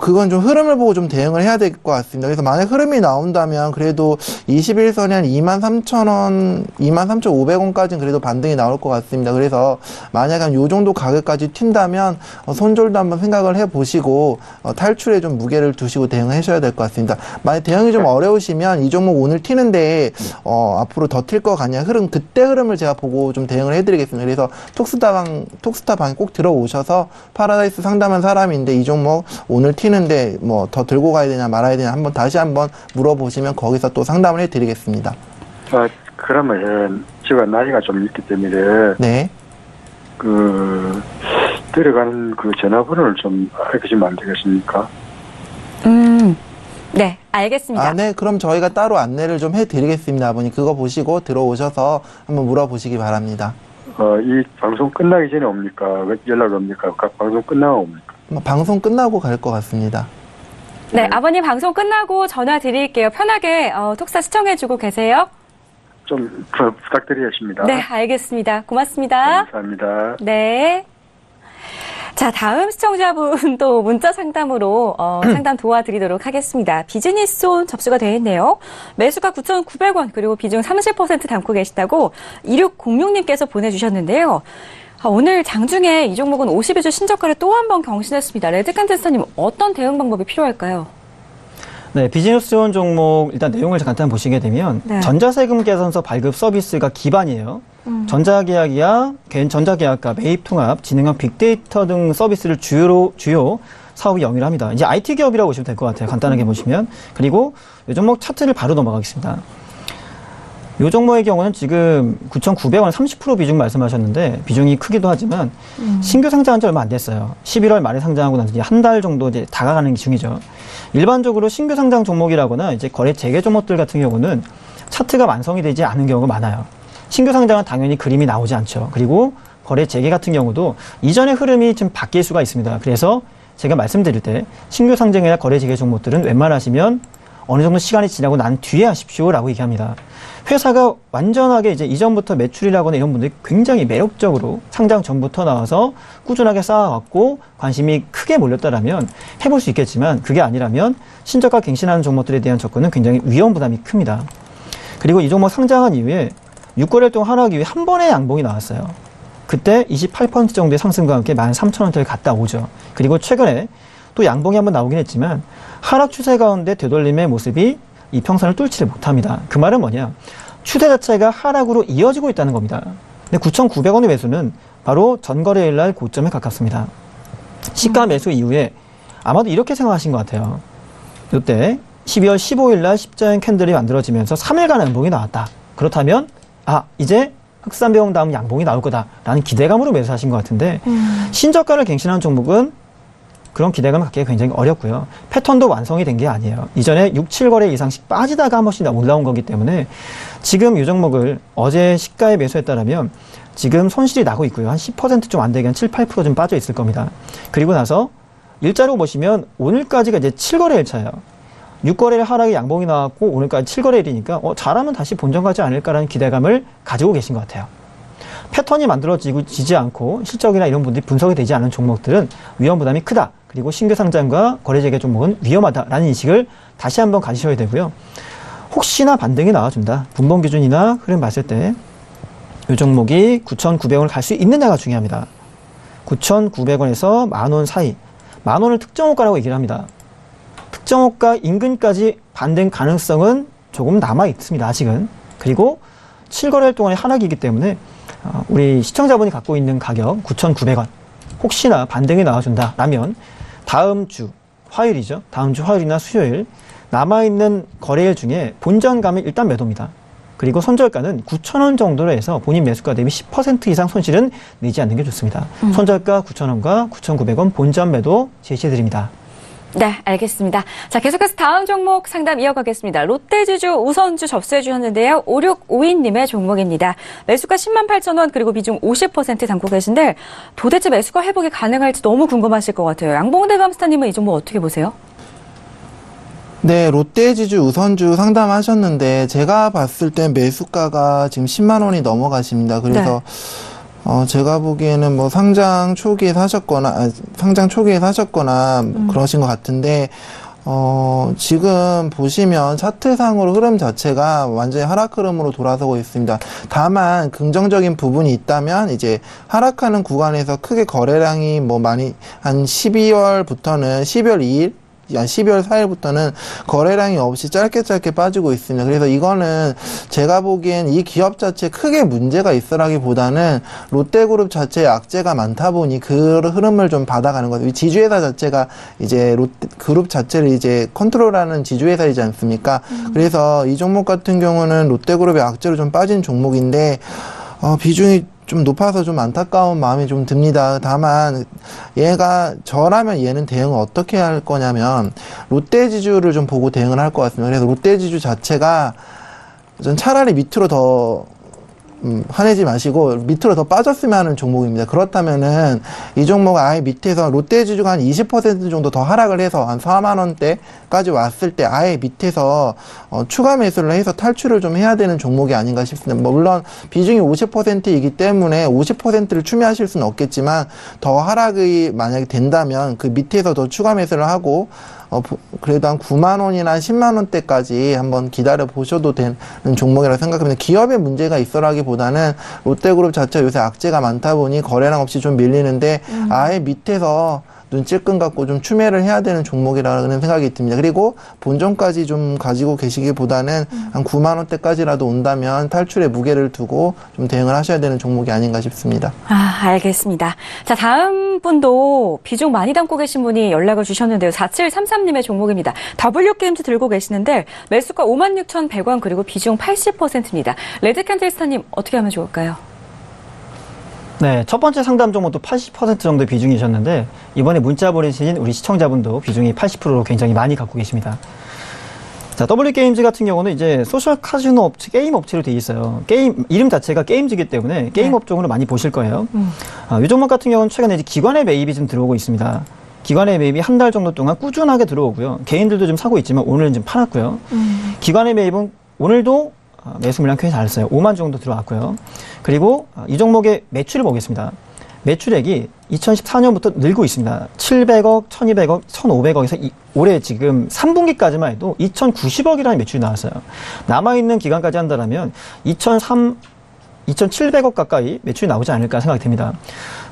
그건 좀 흐름을 보고 좀 대응을 해야 될 것 같습니다. 그래서 만약 흐름이 나온다면 그래도 21선이 한 23,000원, 23,500원까지는 그래도 반등이 나올 것 같습니다. 그래서 만약 한 요 정도 가격까지 튄다면 손절도 한번 생각을 해보시고 탈출에 좀 무게를 두시고 대응을 하셔야 될 것 같습니다. 만약 대응이 좀 어려우시면 이 종목 오늘 튀는데 앞으로 더 튈 것 같냐 그때 흐름을 제가 보고 좀 대응을 해드리겠습니다. 그래서 톡스타방에 꼭 들어오셔서 파라다이스 상담한 사람인데 이 종목 오늘 튀는데 뭐 더 들고 가야 되냐 말아야 되냐 다시 한번 물어보시면 거기서 또 상담을 해드리겠습니다. 그러면 제가 나이가 좀 있기 때문에 네. 들어가는 전화번호를 좀 알려주시면 안 되겠습니까? 네, 알겠습니다. 네. 그럼 저희가 따로 안내를 좀 해드리겠습니다. 아버님 그거 보시고 들어오셔서 한번 물어보시기 바랍니다. 이 방송 끝나기 전에 옵니까? 연락 옵니까? 방송 끝나고 옵니까? 방송 끝나고 갈 것 같습니다. 네, 아버님 방송 끝나고 전화 드릴게요. 편하게 톡스타 시청해주고 계세요. 좀 부탁드리겠습니다. 네, 알겠습니다. 고맙습니다. 감사합니다. 네. 자, 다음 시청자분 또 문자 상담으로 상담 도와드리도록 하겠습니다. 비즈니스온 접수가 되어 있네요. 매수가 9,900원 그리고 비중 30% 담고 계시다고 2606님께서 보내주셨는데요. 오늘 장중에 이 종목은 52주 신저가를 또 한 번 경신했습니다. 레드칸테스터님 어떤 대응 방법이 필요할까요? 네, 비즈니스온 종목 일단 내용을 간단히 보시게 되면 네. 전자세금 계산서 발급 서비스가 기반이에요. 전자계약이야, 개인 전자계약과 매입통합, 진행형 빅데이터 등 서비스를 주요 사업이 영위를 합니다. 이제 IT 기업이라고 보시면 될 것 같아요. 간단하게 보시면. 그리고 이 종목 차트를 바로 넘어가겠습니다. 이 종목의 경우는 지금 9,900원 30% 비중 말씀하셨는데 비중이 크기도 하지만 신규 상장한 지 얼마 안 됐어요. 11월 말에 상장하고 나서 한 달 정도 이제 다가가는 중이죠. 일반적으로 신규 상장 종목이라거나 이제 거래 재개 종목들 같은 경우는 차트가 완성이 되지 않은 경우가 많아요. 신규 상장은 당연히 그림이 나오지 않죠. 그리고 거래 재개 같은 경우도 이전의 흐름이 좀 바뀔 수가 있습니다. 그래서 제가 말씀드릴 때 신규 상장이나 거래 재개 종목들은 웬만하시면 어느 정도 시간이 지나고 난 뒤에 하십시오라고 얘기합니다. 회사가 완전하게 이제 이전부터 매출이라거나 이런 분들이 굉장히 매력적으로 상장 전부터 나와서 꾸준하게 쌓아왔고 관심이 크게 몰렸다라면 해볼 수 있겠지만 그게 아니라면 신저가 갱신하는 종목들에 대한 접근은 굉장히 위험 부담이 큽니다. 그리고 이 종목 상장한 이후에 6거래일 동안 하락이 이후에 한 번의 양봉이 나왔어요. 그때 28% 정도의 상승과 함께 13,000원대를 갔다 오죠. 그리고 최근에 또 양봉이 한번 나오긴 했지만 하락 추세 가운데 되돌림의 모습이 이평선을 뚫지를 못합니다. 그 말은 뭐냐? 추세 자체가 하락으로 이어지고 있다는 겁니다. 근데 9,900원의 매수는 바로 전거래일 날 고점에 가깝습니다. 시가 매수 이후에 아마도 이렇게 생각하신 것 같아요. 이때 12월 15일 날 십자형 캔들이 만들어지면서 3일간 양봉이 나왔다. 그렇다면 이제 흑산배ung 다음 양봉이 나올 거다라는 기대감으로 매수하신 것 같은데 신저가를 갱신한 종목은 그런 기대감을 갖기가 굉장히 어렵고요. 패턴도 완성이 된 게 아니에요. 이전에 6, 7거래 이상씩 빠지다가 한 번씩 올라온 거기 때문에 지금 이 종목을 어제 시가에 매수했다라면 지금 손실이 나고 있고요. 한 10% 좀 안 되게 한 7, 8% 좀 빠져 있을 겁니다. 그리고 나서 일자로 보시면 오늘까지가 이제 7거래일 차예요. 6거래일 하락에 양봉이 나왔고 오늘까지 7거래일이니까 잘하면 다시 본전 가지 않을까라는 기대감을 가지고 계신 것 같아요. 패턴이 만들어지지 않고 실적이나 이런 분들이 분석이 되지 않은 종목들은 위험 부담이 크다. 그리고 신규 상장과 거래 재개 종목은 위험하다라는 인식을 다시 한번 가지셔야 되고요. 혹시나 반등이 나와준다. 분봉 기준이나 흐름 봤을 때 이 종목이 9,900원을 갈 수 있느냐가 중요합니다. 9,900원에서 만원 사이. 만원을 특정호가라고 얘기를 합니다. 특정호가 인근까지 반등 가능성은 조금 남아 있습니다. 아직은. 그리고 7거래일 동안의 하락이기 때문에 우리 시청자분이 갖고 있는 가격 9,900원 혹시나 반등이 나와준다라면 다음 주 화요일이죠. 다음 주 화요일이나 수요일 남아있는 거래일 중에 본전 가면 일단 매도입니다. 그리고 손절가는 9,000원 정도로 해서 본인 매수가 대비 10% 이상 손실은 내지 않는 게 좋습니다. 손절가 9,000원과 9,900원 본전 매도 제시해드립니다. 네, 알겠습니다. 자, 계속해서 다음 종목 상담 이어가겠습니다. 롯데지주 우선주 접수해 주셨는데요. 5652님의 종목입니다. 매수가 108,000원 그리고 비중 50% 담고 계신데 도대체 매수가 회복이 가능할지 너무 궁금하실 것 같아요. 양봉대 감스타님은 이 종목 어떻게 보세요? 네, 롯데지주 우선주 상담하셨는데 제가 봤을 땐 매수가가 지금 10만 원이 넘어가십니다. 그래서 제가 보기에는 뭐 상장 초기에 사셨거나 그러신 것 같은데, 지금 보시면 차트상으로 흐름 자체가 완전히 하락 흐름으로 돌아서고 있습니다. 다만 긍정적인 부분이 있다면 이제 하락하는 구간에서 크게 거래량이 뭐 많이 한 12월 4일부터는 거래량이 없이 짧게 빠지고 있습니다. 그래서 이거는 제가 보기엔 이 기업 자체에 크게 문제가 있으라기보다는 롯데그룹 자체에 악재가 많다 보니 그 흐름을 좀 받아가는 거죠. 지주회사 자체가 이제 롯데그룹 자체를 이제 컨트롤하는 지주회사이지 않습니까? 그래서 이 종목 같은 경우는 롯데그룹의 악재로 좀 빠진 종목인데, 비중이 좀 높아서 좀 안타까운 마음이 좀 듭니다. 다만 저라면 얘는 대응을 어떻게 할 거냐면 롯데지주를 좀 보고 대응을 할 것 같습니다. 그래서 롯데지주 자체가 전 차라리 밑으로 더 화내지 마시고 밑으로 더 빠졌으면 하는 종목입니다. 그렇다면은 이 종목은 아예 밑에서 롯데지주가 한 20% 정도 더 하락을 해서 한 4만 원대까지 왔을 때 아예 밑에서 추가 매수를 해서 탈출을 좀 해야 되는 종목이 아닌가 싶습니다. 뭐 물론 비중이 50%이기 때문에 50%를 추미하실 수는 없겠지만 더 하락이 만약에 된다면 그 밑에서 더 추가 매수를 하고 그래도 한 9만 원이나 10만 원대까지 한번 기다려 보셔도 되는 종목이라고 생각합니다. 기업에 문제가 있어라기보다는 롯데그룹 자체가 요새 악재가 많다 보니 거래량 없이 좀 밀리는데 아예 밑에서 눈찔끔 갖고 좀 추매를 해야 되는 종목이라는 생각이 듭니다. 그리고 본전까지 좀 가지고 계시기보다는 한 9만 원대까지라도 온다면 탈출의 무게를 두고 좀 대응을 하셔야 되는 종목이 아닌가 싶습니다. 알겠습니다. 자, 다음 분도 비중 많이 담고 계신 분이 연락을 주셨는데요. 4733님의 종목입니다. W게임즈 들고 계시는데 매수가 56,100원 그리고 비중 80%입니다. 레드캔들스타님 어떻게 하면 좋을까요? 네, 첫 번째 상담 종목도 80% 정도 비중이셨는데 이번에 문자 보내신 우리 시청자분도 비중이 80%로 굉장히 많이 갖고 계십니다. 자, W게임즈 같은 경우는 이제 소셜 카지노 업체, 게임 업체로 되어 있어요. 이름 자체가 게임즈이기 때문에 게임 업종으로 많이 보실 거예요. 이 종목 같은 경우는 최근에 이제 기관의 매입이 좀 들어오고 있습니다. 기관의 매입이 한 달 정도 동안 꾸준하게 들어오고요. 개인들도 좀 사고 있지만 오늘은 좀 팔았고요. 기관의 매입은 오늘도 매수 물량 꽤 잘했어요. 5만 정도 들어왔고요. 그리고 이 종목의 매출을 보겠습니다. 매출액이 2014년부터 늘고 있습니다. 700억, 1200억, 1500억에서 올해 지금 3분기까지만 해도 2090억이라는 매출이 나왔어요. 남아있는 기간까지 한다면 2700억 가까이 매출이 나오지 않을까 생각이 듭니다.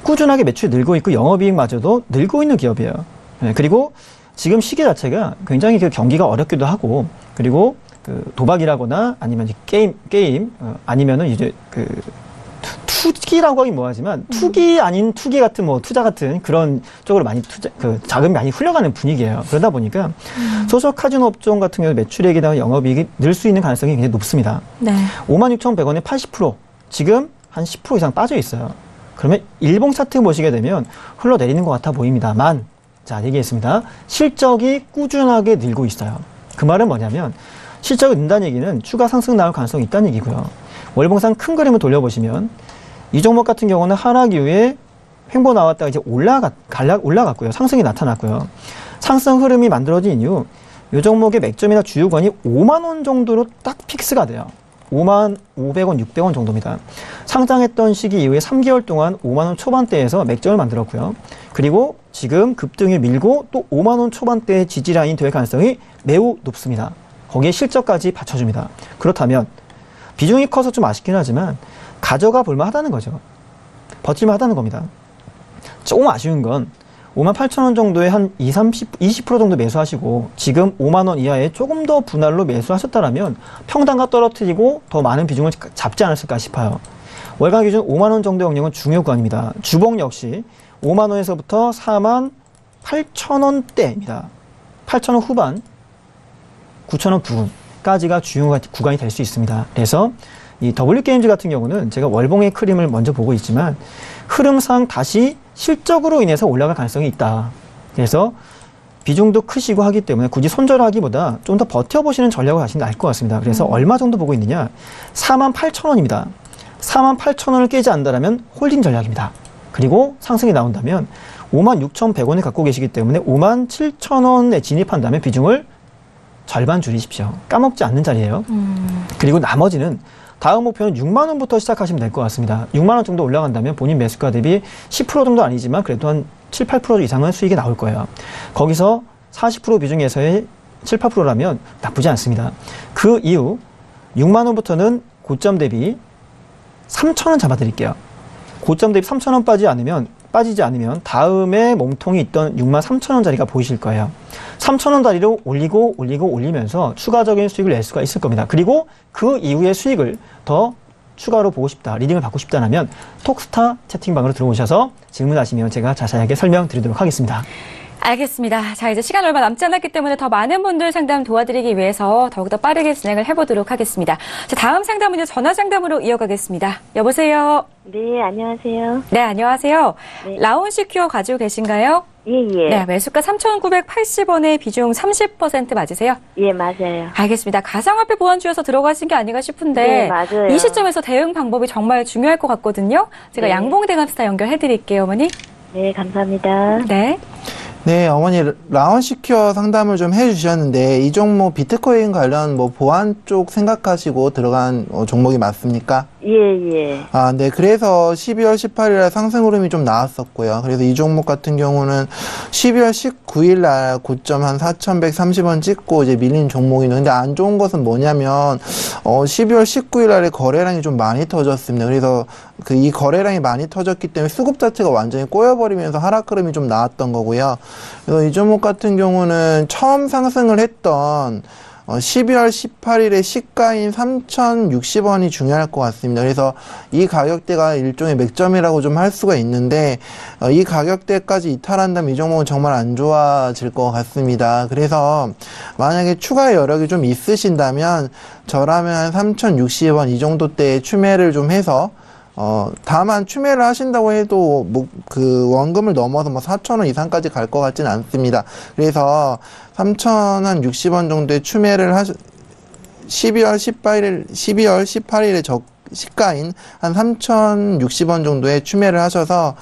꾸준하게 매출이 늘고 있고 영업이익마저도 늘고 있는 기업이에요. 그리고 지금 시기 자체가 굉장히 그 경기가 어렵기도 하고, 그리고 그 도박이라거나 아니면 이제 게임 아니면은 이제 그 투기라고 하긴 뭐하지만 투기 아닌 투기 같은 뭐 투자 같은 그런 쪽으로 많이 자금이 많이 흘러가는 분위기예요. 그러다 보니까 소셜 카지노 업종 같은 경우 매출액이나 영업이익이 늘 수 있는 가능성이 굉장히 높습니다. 네. 56,100원에 80%, 지금 한 10% 이상 빠져 있어요. 그러면 일봉 차트 보시게 되면 흘러내리는 것 같아 보입니다만, 자, 얘기했습니다. 실적이 꾸준하게 늘고 있어요. 그 말은 뭐냐면 실적이 는다는 얘기는 추가 상승 나올 가능성이 있다는 얘기고요. 월봉상 큰 그림을 돌려보시면 이 종목 같은 경우는 하락 이후에 횡보 나왔다가 이제 올라갔고요. 상승이 나타났고요. 상승 흐름이 만들어진 이후 이 종목의 맥점이나 주요권이 5만 원 정도로 딱 픽스가 돼요. 5만 500원, 600원 정도입니다. 상장했던 시기 이후에 3개월 동안 5만 원 초반대에서 맥점을 만들었고요. 그리고 지금 급등이 밀고 또 5만 원 초반대의 지지라인이 될 가능성이 매우 높습니다. 거기에 실적까지 받쳐줍니다. 그렇다면 비중이 커서 좀 아쉽긴 하지만 가져가 볼만 하다는 거죠. 버틸만 하다는 겁니다. 조금 아쉬운 건 58,000원 정도에 한 20% 정도 매수하시고 지금 5만 원 이하에 조금 더 분할로 매수하셨다면 평단가 떨어뜨리고 더 많은 비중을 잡지 않았을까 싶어요. 월간 기준 5만 원 정도 영역은 중요 구간입니다. 주봉 역시 5만 원에서부터 48,000원대입니다. 8,000원 후반, 9,000원 부근까지가 주요 구간이 될 수 있습니다. 그래서 이 W게임즈 같은 경우는 제가 월봉의 크림을 먼저 보고 있지만 흐름상 다시 실적으로 인해서 올라갈 가능성이 있다. 그래서 비중도 크시고 하기 때문에 굳이 손절하기보다 좀 더 버텨보시는 전략을 하시는 게 나을 것 같습니다. 그래서 얼마 정도 보고 있느냐? 48,000원입니다. 48,000원을 깨지 않는다면 홀딩 전략입니다. 그리고 상승이 나온다면 56,100원을 갖고 계시기 때문에 57,000원에 진입한다면 비중을 절반 줄이십시오. 까먹지 않는 자리예요. 그리고 나머지는 다음 목표는 6만 원부터 시작하시면 될 것 같습니다. 6만 원 정도 올라간다면 본인 매수가 대비 10% 정도 아니지만 그래도 한 7, 8% 이상은 수익이 나올 거예요. 거기서 40% 비중에서의 7, 8%라면 나쁘지 않습니다. 그 이후 6만 원부터는 고점 대비 3,000원 잡아드릴게요. 고점 대비 3,000원 빠지지 않으면 다음에 몸통이 있던 63,000원짜리가 보이실 거예요. 3,000원짜리로 올리면서 추가적인 수익을 낼 수가 있을 겁니다. 그리고 그 이후의 수익을 더 추가로 보고 싶다, 리딩을 받고 싶다면 톡스타 채팅방으로 들어오셔서 질문하시면 제가 자세하게 설명드리도록 하겠습니다. 알겠습니다. 자, 이제 시간 얼마 남지 않았기 때문에 더 많은 분들 상담 도와드리기 위해서 더욱더 빠르게 진행을 해보도록 하겠습니다. 자, 다음 상담은요, 전화 상담으로 이어가겠습니다. 여보세요? 네, 안녕하세요. 네, 안녕하세요. 네. 라온시큐어 가지고 계신가요? 예. 네, 매수가 3,980원에 비중 30% 맞으세요? 예, 맞아요. 알겠습니다. 가상화폐 보완주에서 들어가신 게 아닌가 싶은데 네, 맞아요. 이 시점에서 대응 방법이 정말 중요할 것 같거든요. 제가 네. 양봉대감스타 연결해드릴게요, 어머니. 네, 감사합니다. 네. 네, 어머니 라온시큐어 상담을 좀 해주셨는데 이 종목 비트코인 관련 뭐 보안 쪽 생각하시고 들어간 종목이 맞습니까? 예. 아, 네. 그래서 12월 18일에 상승 흐름이 좀 나왔었고요. 그래서 이 종목 같은 경우는 12월 19일 날 고점 한 4,130원 찍고 이제 밀린 종목이는데, 근데 안 좋은 것은 뭐냐면 12월 19일 날에 거래량이 좀 많이 터졌습니다. 그래서 이 거래량이 많이 터졌기 때문에 수급 자체가 완전히 꼬여버리면서 하락 흐름이 좀 나왔던 거고요. 그래서 이 종목 같은 경우는 처음 상승을 했던 12월 18일에 시가인 3,060원이 중요할 것 같습니다. 그래서 이 가격대가 일종의 맥점이라고 좀 할 수가 있는데 이 가격대까지 이탈한다면 이 종목은 정말 안 좋아질 것 같습니다. 그래서 만약에 추가 여력이 좀 있으신다면 저라면 한 3,060원 이 정도 대에 추매를 좀 해서 다만 추매를 하신다고 해도 그 원금을 넘어서 4,000원 이상까지 갈 것 같지는 않습니다. 그래서 3,060원 정도의 추매를 12월 18일에 시가인 한 3,060원 정도의 추매를 하셔서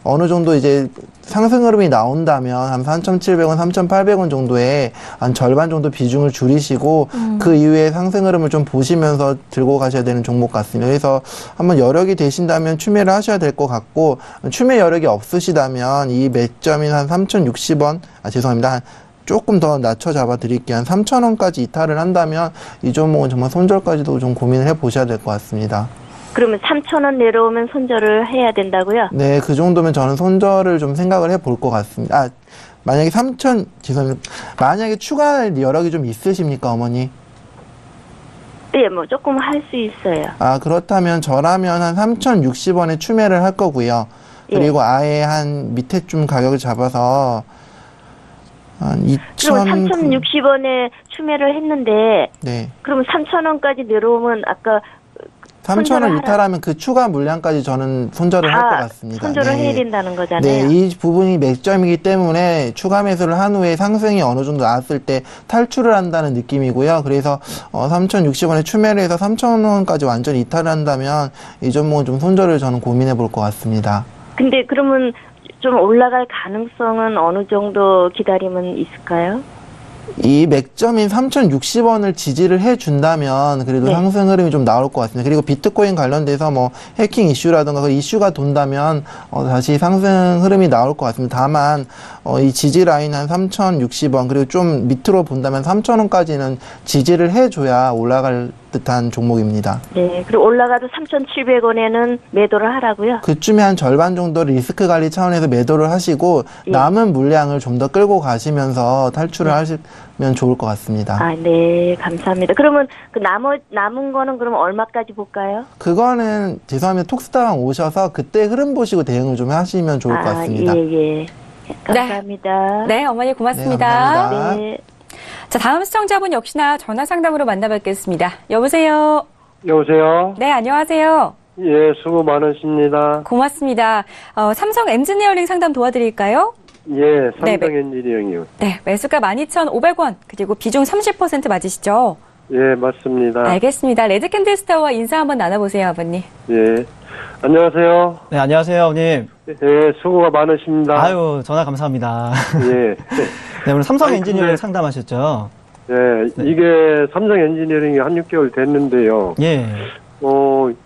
어느 정도 이제 상승 흐름이 나온다면 한 3,700원, 3,800원 정도의 한 절반 정도 비중을 줄이시고 그 이후에 상승 흐름을 좀 보시면서 들고 가셔야 되는 종목 같습니다. 그래서 한번 여력이 되신다면 추매를 하셔야 될 것 같고, 추매 여력이 없으시다면 이 맥점인 한 3,060원, 죄송합니다. 조금 더 낮춰 잡아 드릴게요. 한 3,000원까지 이탈을 한다면 이 종목은 정말 손절까지도 좀 고민을 해 보셔야 될 것 같습니다. 그러면 3,000원 내려오면 손절을 해야 된다고요? 네, 그 정도면 저는 손절을 좀 생각을 해 볼 것 같습니다. 만약에 죄송합니다. 만약에 추가 여력이 좀 있으십니까, 어머니? 네, 조금 할 수 있어요. 그렇다면 저라면 한 3,060원에 추매를 할 거고요. 그리고 아예 한 밑에 좀 가격을 잡아서 한 2,000. 그럼 3,060원에 추매를 했는데, 네. 그러면 3,000원까지 내려오면 아까 3,000원 이탈하면 그 추가 물량까지 저는 손절을 할 것 같습니다. 손절을 해야 된다는 거잖아요. 네, 이 부분이 맥점이기 때문에 추가 매수를 한 후에 상승이 어느 정도 나왔을 때 탈출을 한다는 느낌이고요. 그래서 3,060원에 추매를 해서 3,000원까지 완전히 이탈을 한다면 이 종목은 좀 손절을 저는 고민해 볼 것 같습니다. 근데 그러면 좀 올라갈 가능성은 어느 정도 기다리면 있을까요? 이 맥점인 3,060원을 지지를 해준다면 그래도 네. 상승 흐름이 좀 나올 것 같습니다. 그리고 비트코인 관련돼서 해킹 이슈라든가 그 이슈가 돈다면 다시 상승 흐름이 나올 것 같습니다. 다만 이 지지 라인 한 3,060원 그리고 좀 밑으로 본다면 3,000원까지는 지지를 해줘야 올라갈 듯한 종목입니다. 네, 그리고 올라가도 3,700원에는 매도를 하라고요? 그쯤에 한 절반 정도를 리스크 관리 차원에서 매도를 하시고 남은 물량을 좀 더 끌고 가시면서 탈출을 하시면 좋을 것 같습니다. 네, 감사합니다. 그러면 그 남은 거는 그럼 얼마까지 볼까요? 그거는 죄송합니다. 톡스타방 오셔서 그때 흐름 보시고 대응을 좀 하시면 좋을 것 같습니다. 예. 감사합니다. 네, 어머니 고맙습니다. 네, 감사합니다. 네. 자, 다음 시청자분 역시나 전화 상담으로 만나뵙겠습니다. 여보세요? 여보세요? 네, 안녕하세요. 예, 수고 많으십니다. 고맙습니다. 삼성 엔지니어링 상담 도와드릴까요? 예, 삼성 네, 엔지니어링이요. 네, 매수가 12,500원, 그리고 비중 30% 맞으시죠? 예, 맞습니다. 알겠습니다. 레드캔들스타와 인사 한번 나눠보세요, 아버님. 예. 안녕하세요. 네, 안녕하세요, 어머님. 예, 수고가 많으십니다. 아유, 전화 감사합니다. 예. 네, 오늘 삼성 아니, 엔지니어링 근데- 상담하셨죠? 예, 이게 삼성 엔지니어링이 한 6개월 됐는데요. 예.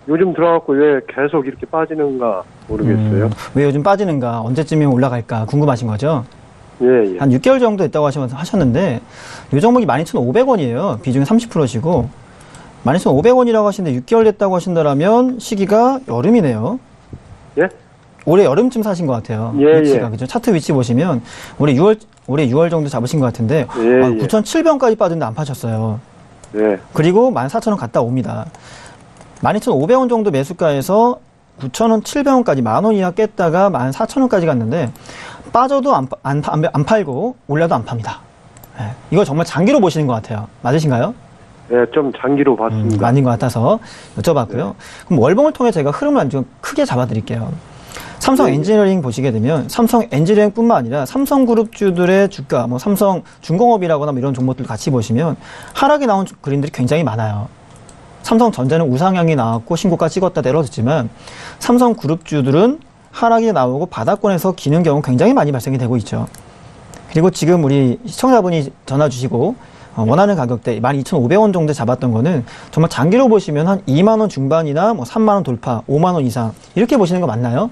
요즘 들어갖고 왜 계속 이렇게 빠지는가 모르겠어요. 왜 요즘 빠지는가, 언제쯤이면 올라갈까 궁금하신 거죠? 예. 한 6개월 정도 됐다고 하셨는데, 이 종목이 12,500원이에요. 비중이 30%시고, 12,500원이라고 하시는데 6개월 됐다고 하신다면 시기가 여름이네요. 예? 올해 여름쯤 사신 것 같아요. 예, 위치가, 예. 그죠? 차트 위치 보시면, 올해 6월 정도 잡으신 것 같은데, 예, 9,700원까지 빠졌는데 안 파셨어요. 예. 그리고 14,000원 갔다 옵니다. 12,500원 정도 매수가에서 9,000원, 700원까지 10,000원 이하 깼다가 14,000원까지 갔는데 빠져도 안 팔고 올려도 안 팝니다. 네. 이거 정말 장기로 보시는 것 같아요. 맞으신가요? 네, 좀 장기로 봤습니다. 맞는 것 같아서 여쭤봤고요. 그럼 월봉을 통해 제가 흐름을 좀 크게 잡아드릴게요. 삼성 엔지니어링 보시게 되면 삼성 엔지니어링뿐만 아니라 삼성그룹주들의 주가, 뭐 삼성 중공업이라거나 뭐 이런 종목들 같이 보시면 하락이 나온 그림들이 굉장히 많아요. 삼성전자는 우상향이 나왔고 신고가 찍었다 내려졌지만 삼성그룹주들은 하락이 나오고 바닥권에서 기는 경우 굉장히 많이 발생이 되고 있죠. 그리고 지금 우리 시청자분이 전화 주시고 원하는 가격대 12,500원 정도 잡았던 거는 정말 장기로 보시면 한 2만원 중반이나 뭐 3만원 돌파, 5만원 이상 이렇게 보시는 거 맞나요?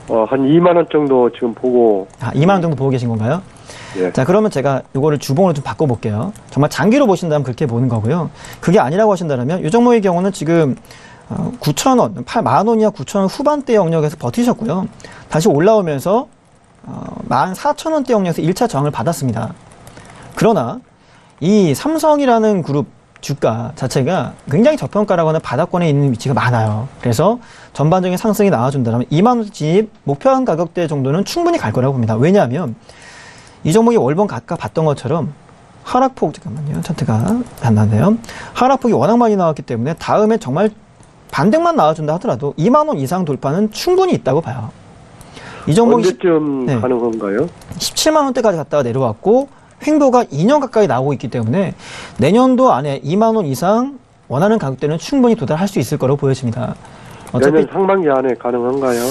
한 2만원 정도 지금 보고. 2만원 정도 보고 계신 건가요? 예. 자, 그러면 제가 이거를 주봉으로 좀 바꿔볼게요. 정말 장기로 보신다면 그렇게 보는 거고요. 그게 아니라고 하신다면 이 종목의 경우는 지금 9,000원, 10,000원 이하 9,000원 후반대 영역에서 버티셨고요. 다시 올라오면서 14,000원대 영역에서 1차 저항을 받았습니다. 그러나 이 삼성이라는 그룹 주가 자체가 굉장히 저평가라거나 바닥권에 있는 위치가 많아요. 그래서 전반적인 상승이 나와준다면 2만원 진입 목표한 가격대 정도는 충분히 갈 거라고 봅니다. 왜냐하면 이 종목이 월봉 아까 봤던 것처럼 하락폭, 잠깐만요. 차트가 안 나네요. 하락폭이 워낙 많이 나왔기 때문에 다음에 정말 반등만 나와준다 하더라도 2만원 이상 돌파는 충분히 있다고 봐요. 이 종목이 언제쯤 가는 건가요? 17만원대까지 갔다가 내려왔고 횡보가 2년 가까이 나오고 있기 때문에 내년도 안에 2만원 이상 원하는 가격대는 충분히 도달할 수 있을 거라고 보여집니다. 내년 상반기 안에 가능한가요?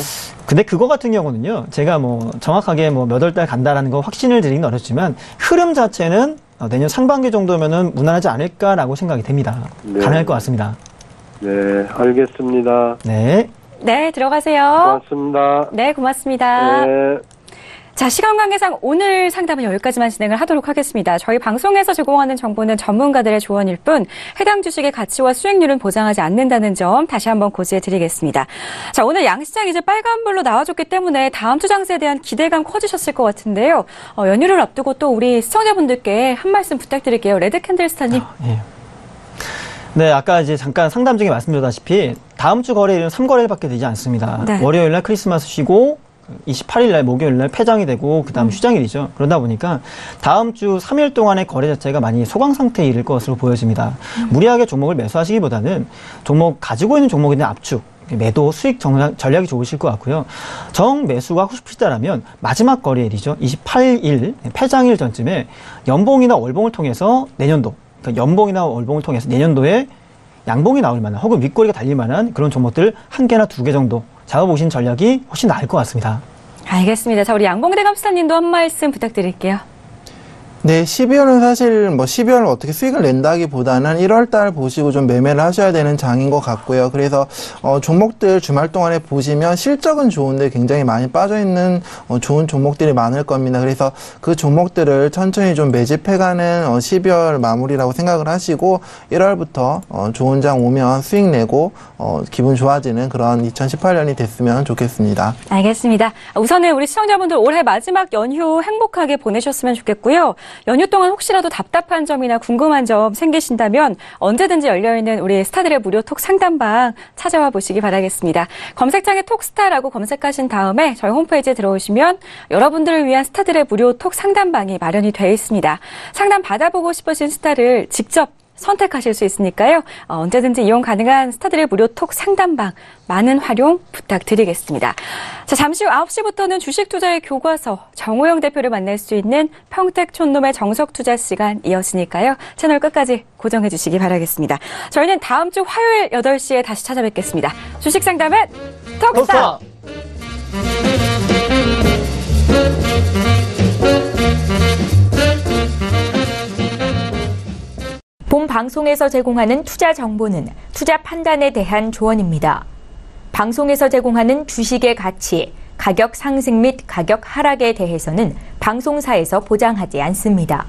근데 그거 같은 경우는요, 제가 뭐 정확하게 뭐 몇 월 달 간다라는 거 확신을 드리긴 어렵지만 흐름 자체는 내년 상반기 정도면은 무난하지 않을까라고 생각이 됩니다. 네. 가능할 것 같습니다. 네, 알겠습니다. 네. 네, 들어가세요. 고맙습니다. 네, 고맙습니다. 네. 자, 시간 관계상 오늘 상담은 여기까지만 진행을 하도록 하겠습니다. 저희 방송에서 제공하는 정보는 전문가들의 조언일 뿐 해당 주식의 가치와 수익률은 보장하지 않는다는 점 다시 한번 고지해 드리겠습니다. 자, 오늘 양시장 이제 빨간불로 나와줬기 때문에 다음 주 장세에 대한 기대감 커지셨을 것 같은데요. 연휴를 앞두고 또 우리 시청자분들께 한 말씀 부탁드릴게요. 레드캔들스타님. 예. 네, 아까 이제 잠깐 상담 중에 말씀드렸다시피 다음 주 거래일은 3거래일밖에 되지 않습니다. 네. 월요일 날 크리스마스 쉬고 28일 날 목요일 날 폐장이 되고 그다음 휴장일이죠. 그러다 보니까 다음 주 3일 동안의 거래 자체가 많이 소강 상태에 이를 것으로 보여집니다. 무리하게 종목을 매수하시기보다는 종목 가지고 있는 종목에 대한 압축, 매도 수익 전략이 좋으실 것 같고요. 정 매수가 하고 싶으시다라면 마지막 거래일이죠. 28일 폐장일 전쯤에 연봉이나 월봉을 통해서 내년도, 그러니까 연봉이나 월봉을 통해서 내년도에 양봉이 나올 만한 혹은 윗꼬리가 달릴 만한 그런 종목들 1개나 2개 정도 잡아보신 전략이 훨씬 나을 것 같습니다. 알겠습니다. 자, 우리 양봉대 감사님도 한 말씀 부탁드릴게요. 네, 12월은 사실 뭐 12월을 어떻게 수익을 낸다기보다는 1월 달 보시고 좀 매매를 하셔야 되는 장인 것 같고요. 그래서 종목들 주말 동안에 보시면 실적은 좋은데 굉장히 많이 빠져있는 좋은 종목들이 많을 겁니다. 그래서 그 종목들을 천천히 좀 매집해가는 12월 마무리라고 생각을 하시고 1월부터 좋은 장 오면 수익 내고 기분 좋아지는 그런 2018년이 됐으면 좋겠습니다. 알겠습니다. 우선은 우리 시청자분들 올해 마지막 연휴 행복하게 보내셨으면 좋겠고요. 연휴 동안 혹시라도 답답한 점이나 궁금한 점 생기신다면 언제든지 열려있는 우리 스타들의 무료 톡 상담방 찾아와 보시기 바라겠습니다. 검색창에 톡스타라고 검색하신 다음에 저희 홈페이지에 들어오시면 여러분들을 위한 스타들의 무료 톡 상담방이 마련이 되어 있습니다. 상담 받아보고 싶으신 스타를 직접 선택하실 수 있으니까요. 언제든지 이용 가능한 스타들의 무료 톡 상담방 많은 활용 부탁드리겠습니다. 자, 잠시 후 9시부터는 주식 투자의 교과서 정호영 대표를 만날 수 있는 평택 촌놈의 정석 투자 시간 이어지니까요. 채널 끝까지 고정해 주시기 바라겠습니다. 저희는 다음 주 화요일 8시에 다시 찾아뵙겠습니다. 주식 상담은 톡스타! 본 방송에서 제공하는 투자 정보는 투자 판단에 대한 조언입니다. 방송에서 제공하는 주식의 가치, 가격 상승 및 가격 하락에 대해서는 방송사에서 보장하지 않습니다.